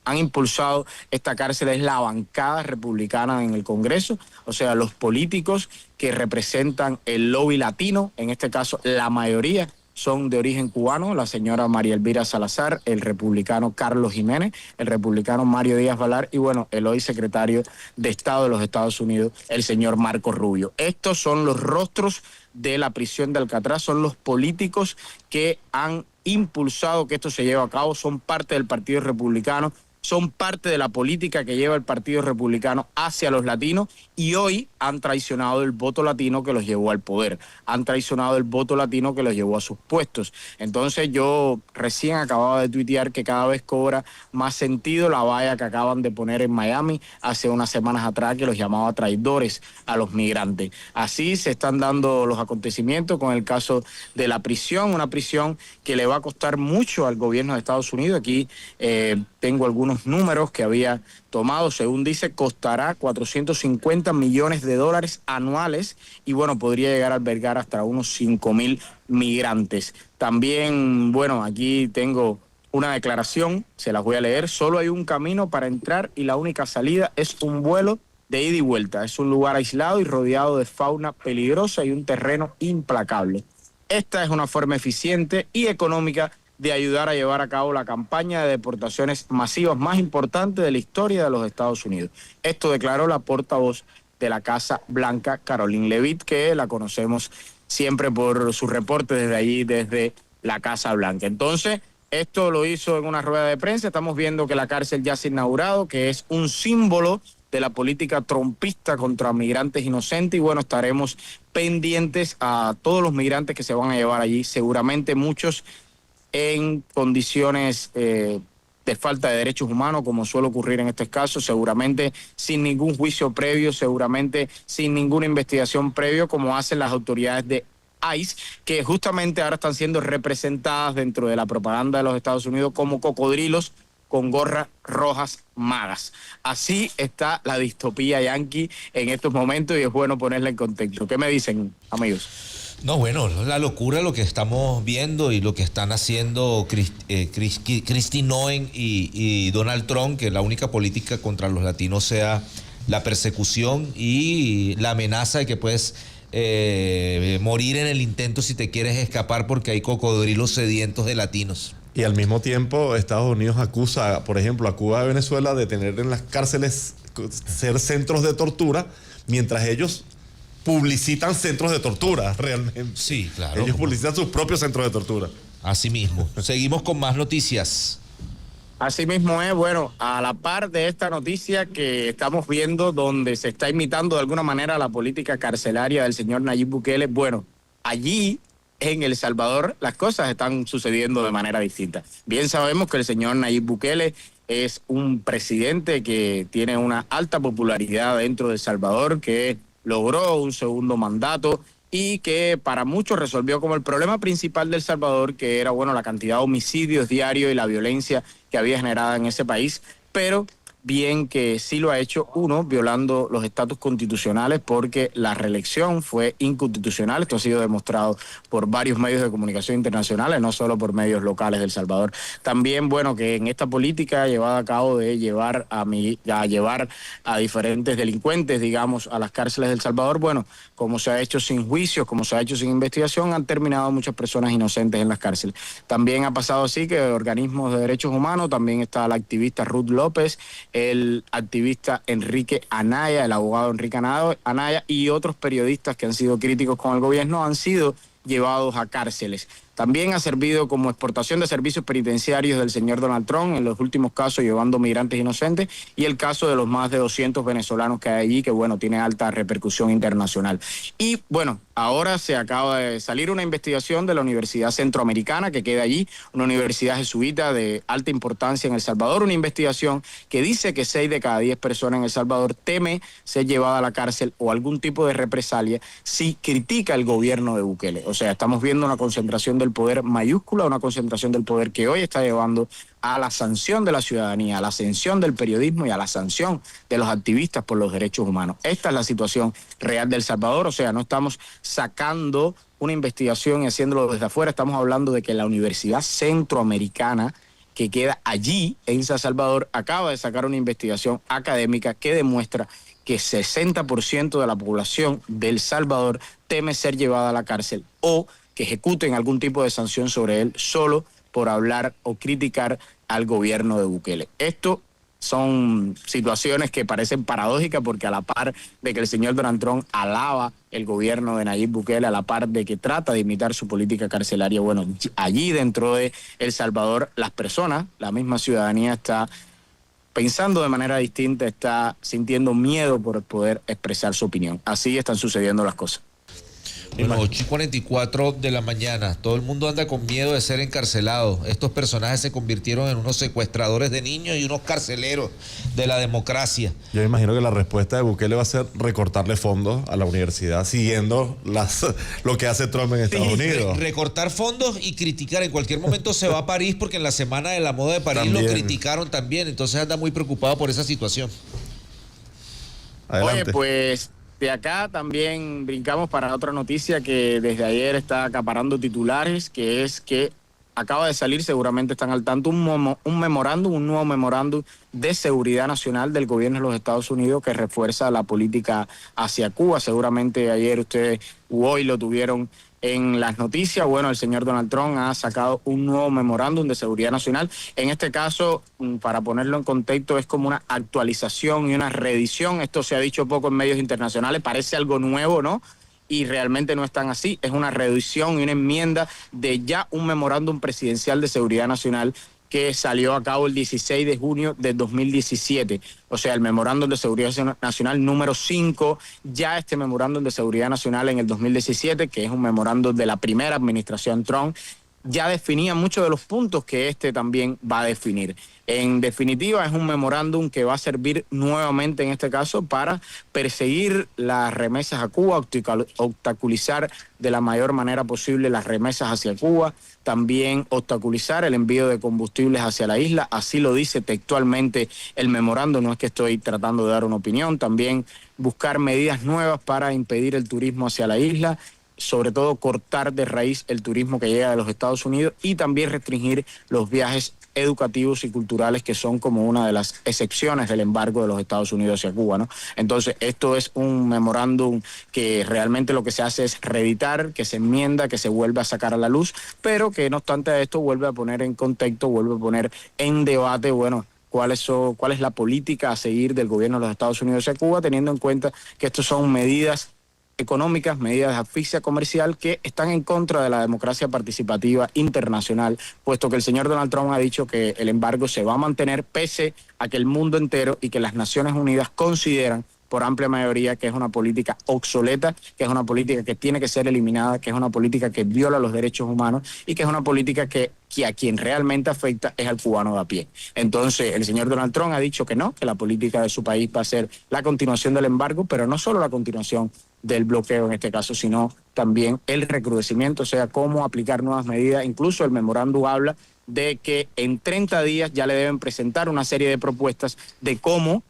han impulsado esta cárcel es la bancada republicana en el Congreso, o sea, los políticos que representan el lobby latino, en este caso la mayoría son de origen cubano, la señora María Elvira Salazar, el republicano Carlos Jiménez, el republicano Mario Díaz Valar y bueno, el hoy secretario de Estado de los Estados Unidos, el señor Marco Rubio. Estos son los rostros de la prisión de Alcatraz, son los políticos que han impulsado que esto se lleve a cabo, son parte del Partido Republicano, son parte de la política que lleva el Partido Republicano hacia los latinos y hoy han traicionado el voto latino que los llevó al poder, han traicionado el voto latino que los llevó a sus puestos. Entonces yo recién acababa de tuitear que cada vez cobra más sentido la valla que acaban de poner en Miami hace unas semanas atrás que los llamaba traidores a los migrantes. Así se están dando los acontecimientos con el caso de la prisión, una prisión que le va a costar mucho al gobierno de Estados Unidos. Aquí tengo algunos números que había tomado, según dice, costará $450 millones anuales y bueno, podría llegar a albergar hasta unos 5,000 migrantes. También, bueno, aquí tengo una declaración, se las voy a leer. Solo hay un camino para entrar y la única salida es un vuelo de ida y vuelta. Es un lugar aislado y rodeado de fauna peligrosa y un terreno implacable. Esta es una forma eficiente y económica de ayudar a llevar a cabo la campaña de deportaciones masivas más importante de la historia de los Estados Unidos. Esto declaró la portavoz de la Casa Blanca, Caroline Leavitt, que la conocemos siempre por su reporte desde allí, desde la Casa Blanca. Entonces, esto lo hizo en una rueda de prensa. Estamos viendo que la cárcel ya se ha inaugurado, que es un símbolo de la política trompista contra migrantes inocentes y bueno, estaremos pendientes a todos los migrantes que se van a llevar allí, seguramente muchos en condiciones de falta de derechos humanos, como suele ocurrir en estos casos, seguramente sin ningún juicio previo, seguramente sin ninguna investigación previo, como hacen las autoridades de ICE, que justamente ahora están siendo representadas dentro de la propaganda de los Estados Unidos como cocodrilos con gorras rojas magas. Así está la distopía yanqui en estos momentos y es bueno ponerla en contexto. ¿Qué me dicen, amigos? No, bueno, la locura lo que estamos viendo y lo que están haciendo Kristi Noem y Donald Trump, que la única política contra los latinos sea la persecución y la amenaza de que puedes morir en el intento si te quieres escapar porque hay cocodrilos sedientos de latinos. Y al mismo tiempo Estados Unidos acusa, por ejemplo, a Cuba y Venezuela de tener en las cárceles ser centros de tortura, mientras ellos publicitan centros de tortura, realmente. Sí, claro. Ellos publicitan sus propios centros de tortura. Así mismo. Seguimos con más noticias. Así mismo es, bueno, a la par de esta noticia que estamos viendo donde se está imitando de alguna manera la política carcelaria del señor Nayib Bukele, bueno, allí en El Salvador las cosas están sucediendo de manera distinta. Bien sabemos que el señor Nayib Bukele es un presidente que tiene una alta popularidad dentro de El Salvador, que logró un segundo mandato y que para muchos resolvió como el problema principal de El Salvador, que era, bueno, la cantidad de homicidios diarios y la violencia que había generada en ese país, pero bien que sí lo ha hecho, uno, violando los estatus constitucionales porque la reelección fue inconstitucional. Esto ha sido demostrado por varios medios de comunicación internacionales, no solo por medios locales de El Salvador. También, bueno, que en esta política llevada a cabo de llevar a diferentes delincuentes, digamos, a las cárceles de El Salvador, bueno, como se ha hecho sin juicios, como se ha hecho sin investigación, han terminado muchas personas inocentes en las cárceles. También ha pasado así que organismos de derechos humanos, también está la activista Ruth López, el activista Enrique Anaya, el abogado Enrique Anaya y otros periodistas que han sido críticos con el gobierno han sido llevados a cárceles. También ha servido como exportación de servicios penitenciarios del señor Donald Trump, en los últimos casos llevando migrantes inocentes, y el caso de los más de 200 venezolanos que hay allí, que bueno, tiene alta repercusión internacional. Y bueno, ahora se acaba de salir una investigación de la Universidad Centroamericana que queda allí, una universidad jesuita de alta importancia en El Salvador, una investigación que dice que 6 de cada 10 personas en El Salvador teme ser llevada a la cárcel o algún tipo de represalia si critica el gobierno de Bukele. O sea, estamos viendo una concentración del poder mayúscula, una concentración del poder que hoy está llevando a la sanción de la ciudadanía, a la ascensión del periodismo y a la sanción de los activistas por los derechos humanos. Esta es la situación real de El Salvador, o sea, no estamos sacando una investigación y haciéndolo desde afuera, estamos hablando de que la Universidad Centroamericana que queda allí en San Salvador, acaba de sacar una investigación académica que demuestra que 60% de la población de El Salvador teme ser llevada a la cárcel o que ejecuten algún tipo de sanción sobre él solo por hablar o criticar al gobierno de Bukele. Esto son situaciones que parecen paradójicas porque a la par de que el señor Donald Trump alaba el gobierno de Nayib Bukele, a la par de que trata de imitar su política carcelaria, bueno, allí dentro de El Salvador las personas, la misma ciudadanía está pensando de manera distinta, está sintiendo miedo por poder expresar su opinión. Así están sucediendo las cosas. Bueno, 8:44 de la mañana. Todo el mundo anda con miedo de ser encarcelado. Estos personajes se convirtieron en unos secuestradores de niños y unos carceleros de la democracia. Yo imagino que la respuesta de Bukele va a ser recortarle fondos a la universidad siguiendo lo que hace Trump en Estados Unidos. Recortar fondos y criticar. En cualquier momento se va a París porque en la Semana de la Moda de París También lo criticaron también. Entonces anda muy preocupado por esa situación. Adelante. Oye, pues de acá también brincamos para otra noticia que desde ayer está acaparando titulares, que es que acaba de salir, seguramente están al tanto, un nuevo memorándum de seguridad nacional del gobierno de los Estados Unidos que refuerza la política hacia Cuba. Seguramente ayer ustedes u hoy lo tuvieron en las noticias. Bueno, el señor Donald Trump ha sacado un nuevo memorándum de seguridad nacional. En este caso, para ponerlo en contexto, es como una actualización y una reedición. Esto se ha dicho poco en medios internacionales, parece algo nuevo, ¿no? Y realmente no es tan así. Es una reedición y una enmienda de ya un memorándum presidencial de seguridad nacional que salió a cabo el 16 de junio de 2017. O sea, el memorándum de seguridad nacional número 5, ya este memorándum de seguridad nacional en el 2017, que es un memorándum de la primera administración Trump, ya definía muchos de los puntos que este también va a definir. En definitiva, es un memorándum que va a servir nuevamente, en este caso, para perseguir las remesas a Cuba, obstaculizar de la mayor manera posible las remesas hacia Cuba, también obstaculizar el envío de combustibles hacia la isla, así lo dice textualmente el memorándum, no es que estoy tratando de dar una opinión, también buscar medidas nuevas para impedir el turismo hacia la isla, sobre todo cortar de raíz el turismo que llega de los Estados Unidos y también restringir los viajes educativos y culturales que son como una de las excepciones del embargo de los Estados Unidos hacia Cuba, ¿no? Entonces, esto es un memorándum que realmente lo que se hace es reeditar, que se enmienda, que se vuelve a sacar a la luz, pero que no obstante esto vuelve a poner en contexto, vuelve a poner en debate, bueno, cuál es la política a seguir del gobierno de los Estados Unidos hacia Cuba, teniendo en cuenta que estos son medidas económicas, medidas de asfixia comercial que están en contra de la democracia participativa internacional, puesto que el señor Donald Trump ha dicho que el embargo se va a mantener pese a que el mundo entero y que las Naciones Unidas consideran por amplia mayoría que es una política obsoleta, que es una política que tiene que ser eliminada, que es una política que viola los derechos humanos y que es una política que a quien realmente afecta es al cubano de a pie. Entonces, el señor Donald Trump ha dicho que no, que la política de su país va a ser la continuación del embargo, pero no solo la continuación del bloqueo en este caso, sino también el recrudecimiento, o sea, cómo aplicar nuevas medidas. Incluso el memorándum habla de que en 30 días ya le deben presentar una serie de propuestas de cómo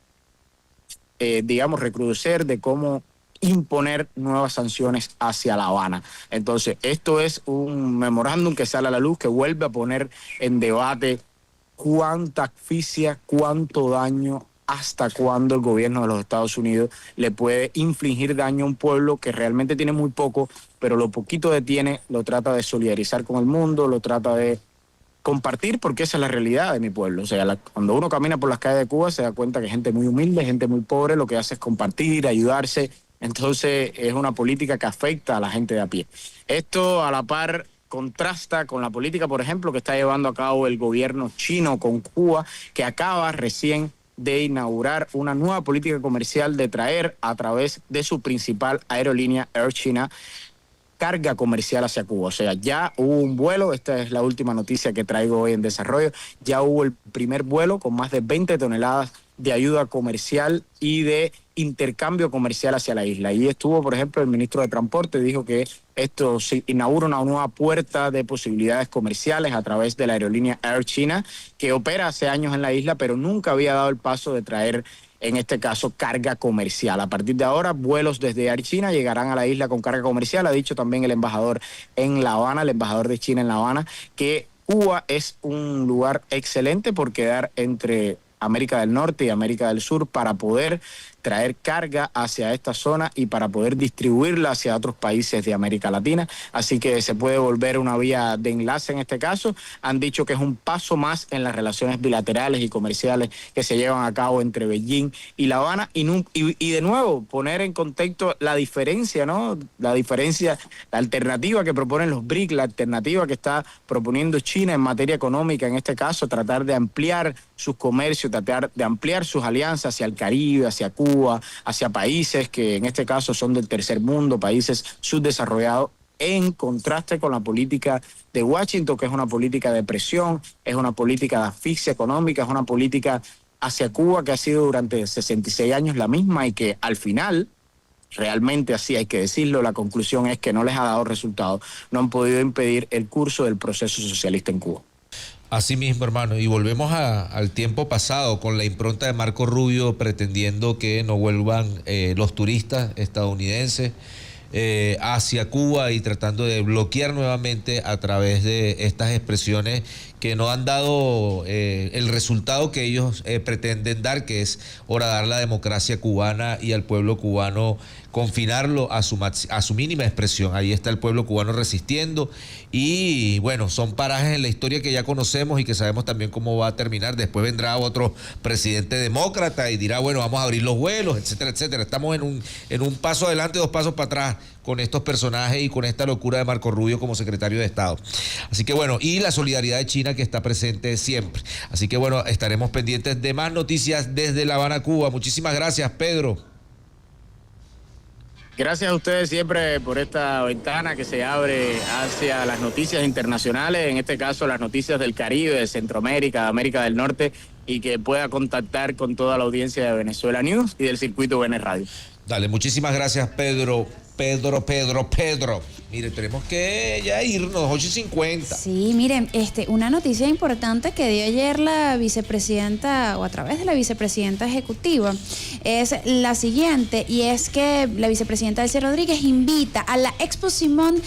recrudecer, de cómo imponer nuevas sanciones hacia La Habana. Entonces, esto es un memorándum que sale a la luz, que vuelve a poner en debate cuánta asfixia, cuánto daño, hasta cuándo el gobierno de los Estados Unidos le puede infligir daño a un pueblo que realmente tiene muy poco, pero lo poquito que tiene lo trata de solidarizar con el mundo, lo trata de compartir, porque esa es la realidad de mi pueblo. O sea, cuando uno camina por las calles de Cuba se da cuenta que gente muy humilde, gente muy pobre, lo que hace es compartir, ayudarse. Entonces es una política que afecta a la gente de a pie. Esto a la par contrasta con la política, por ejemplo, que está llevando a cabo el gobierno chino con Cuba, que acaba recién de inaugurar una nueva política comercial de traer a través de su principal aerolínea Air China carga comercial hacia Cuba. O sea, ya hubo un vuelo, esta es la última noticia que traigo hoy en desarrollo, ya hubo el primer vuelo con más de 20 toneladas de ayuda comercial y de intercambio comercial hacia la isla. Y estuvo, por ejemplo, el ministro de Transporte, dijo que esto se inaugura una nueva puerta de posibilidades comerciales a través de la aerolínea Air China, que opera hace años en la isla, pero nunca había dado el paso de traer, en este caso, carga comercial. A partir de ahora, vuelos desde Air China llegarán a la isla con carga comercial. Ha dicho también el embajador en La Habana, el embajador de China en La Habana, que Cuba es un lugar excelente por quedar entre América del Norte y América del Sur para poder traer carga hacia esta zona y para poder distribuirla hacia otros países de América Latina. Así que se puede volver una vía de enlace en este caso. Han dicho que es un paso más en las relaciones bilaterales y comerciales que se llevan a cabo entre Beijing y La Habana. Y de nuevo, poner en contexto la diferencia, ¿no? La diferencia, la alternativa que proponen los BRIC, la alternativa que está proponiendo China en materia económica, en este caso, tratar de ampliar sus comercios, tratar de ampliar sus alianzas hacia el Caribe, hacia Cuba, hacia países que en este caso son del tercer mundo, países subdesarrollados, en contraste con la política de Washington, que es una política de presión, es una política de asfixia económica, es una política hacia Cuba que ha sido durante 66 años la misma y que al final, realmente así hay que decirlo, la conclusión es que no les ha dado resultados, no han podido impedir el curso del proceso socialista en Cuba. Así mismo, hermano, y volvemos al tiempo pasado con la impronta de Marco Rubio pretendiendo que no vuelvan los turistas estadounidenses hacia Cuba y tratando de bloquear nuevamente a través de estas expresiones que no han dado el resultado que ellos pretenden dar, que es ahora dar la democracia cubana y al pueblo cubano confinarlo a su mínima expresión. Ahí está el pueblo cubano resistiendo y bueno, son parajes en la historia que ya conocemos y que sabemos también cómo va a terminar. Después vendrá otro presidente demócrata y dirá, bueno, vamos a abrir los vuelos, etcétera, etcétera. Estamos en un paso adelante, 2 pasos para atrás con estos personajes y con esta locura de Marco Rubio como secretario de Estado. Así que bueno, y la solidaridad de China que está presente siempre. Así que bueno, estaremos pendientes de más noticias desde La Habana, Cuba. Muchísimas gracias, Pedro. Gracias a ustedes siempre por esta ventana que se abre hacia las noticias internacionales, en este caso las noticias del Caribe, de Centroamérica, de América del Norte, y que pueda contactar con toda la audiencia de Venezuela News y del circuito VN Radio. Dale, muchísimas gracias, Pedro. Mire, tenemos que ya irnos, 8:50. Sí, miren, una noticia importante que dio ayer la vicepresidenta, o a través de la vicepresidenta ejecutiva, es la siguiente, y es que la vicepresidenta Delcy Rodríguez invita a la Expo Simón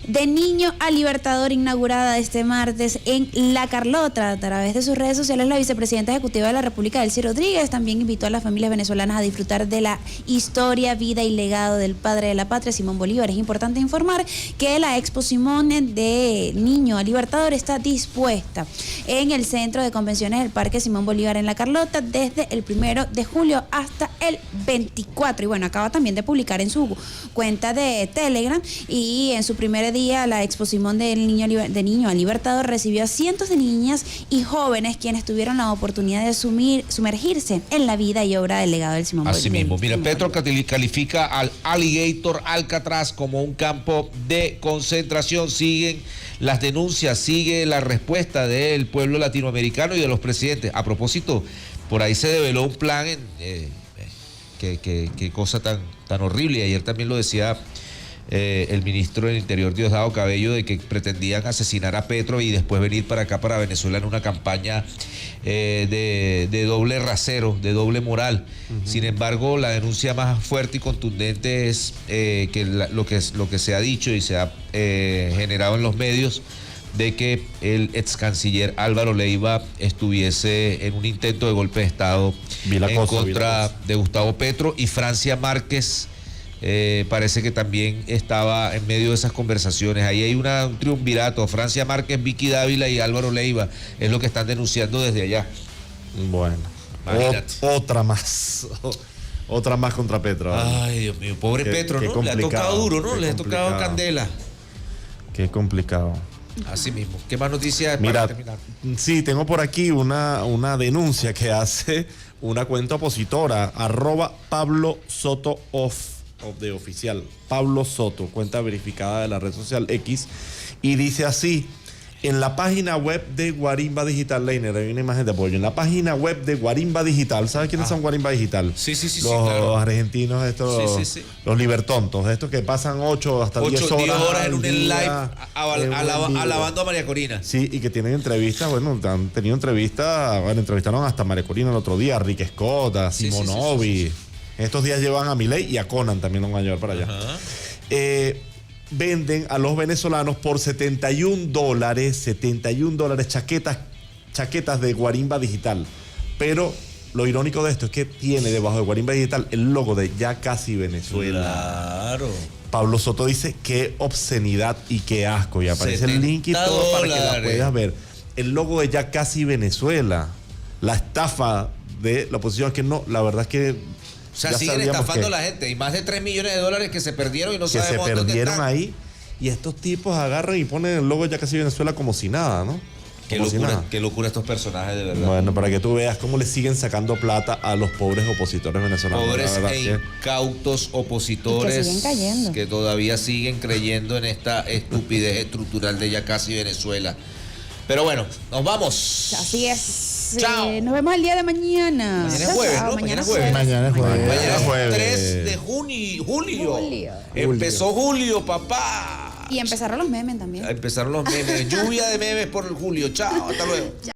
de Niño al Libertador, inaugurada este martes en La Carlota. A través de sus redes sociales, la vicepresidenta ejecutiva de la República, Delcy Rodríguez, también invitó a las familias venezolanas a disfrutar de la historia, vida y legado del padre de la patria, Simón Bolívar. Es importante informar que la Expo Simón de Niño al Libertador está dispuesta en el Centro de Convenciones del Parque Simón Bolívar en La Carlota desde el 1 de julio hasta el 24. Y bueno, acaba también de publicar en su cuenta de Telegram, y en su primer día la Expo Simón de Niño al Libertador recibió a cientos de niñas y jóvenes quienes tuvieron la oportunidad de sumergirse en la vida y obra del legado del Simón Bolívar. Así mismo, mira, Petro califica al Alligator Alcatraz como un campo de concentración. Siguen las denuncias, sigue la respuesta del pueblo latinoamericano y de los presidentes. A propósito, por ahí se develó un plan, qué cosa tan horrible, y ayer también lo decía el ministro del Interior, Diosdado Cabello, de que pretendían asesinar a Petro y después venir para acá, para Venezuela, en una campaña de doble rasero, de doble moral. Sin embargo, la denuncia más fuerte y contundente es que lo que se ha dicho y se ha generado en los medios, de que el ex canciller Álvaro Leiva estuviese en un intento de golpe de Estado en contra de Gustavo Petro, y Francia Márquez parece que también estaba en medio de esas conversaciones. Ahí hay un triunvirato: Francia Márquez, Vicky Dávila y Álvaro Leiva, es lo que están denunciando desde allá. Bueno, otra más contra Petro. Ay, Dios mío, pobre Petro, ¿no? Le ha tocado duro, ¿no? Le ha tocado candela. Qué complicado. Así mismo. ¿Qué más noticias para terminar? Sí, tengo por aquí una denuncia que hace una cuenta opositora, @Pablo Soto de oficial. Pablo Soto, cuenta verificada de la red social X, y dice así: en la página web de Guarimba Digital, Leiner, hay una imagen de apoyo. En la página web de Guarimba Digital, ¿sabes quiénes son Guarimba Digital? Sí, los argentinos, estos, sí. Los libertontos, estos que pasan 8 hasta 10 horas en un live alabando a María Corina. Sí, y que tienen entrevistas, bueno, han tenido entrevistas, entrevistaron hasta a María Corina el otro día, a Rick Scott, a Simonovi. En estos días llevan a Milei y a Conan también, lo van a llevar para allá. venden a los venezolanos por $71, chaquetas de Guarimba Digital. Pero lo irónico de esto es que tiene debajo de Guarimba Digital el logo de Ya Casi Venezuela. Claro. Pablo Soto dice qué obscenidad y qué asco. Y aparece el link y todo para que la puedas ver. El logo de Ya Casi Venezuela. La estafa de la oposición, que no, la verdad es que... O sea, siguen estafando a la gente. Y más de $3 millones que se perdieron y no sabemos dónde están. Que se perdieron ahí. Y estos tipos agarran y ponen el logo de Ya Casi Venezuela como si nada, ¿no? Qué locura estos personajes, de verdad. Bueno, para que tú veas cómo le siguen sacando plata a los pobres opositores venezolanos. Pobres e incautos opositores que siguen cayendo, que todavía siguen creyendo en esta estupidez estructural de Ya Casi Venezuela. Pero bueno, nos vamos. Así es. Chao. Nos vemos el día de mañana. Mañana es jueves, ¿no? Mañana es jueves. Mañana es jueves. Mañana es jueves. 3 de julio. Empezó julio, papá. Y empezaron los memes también. Empezaron los memes. Lluvia de memes por julio. Chao, hasta luego. Chao.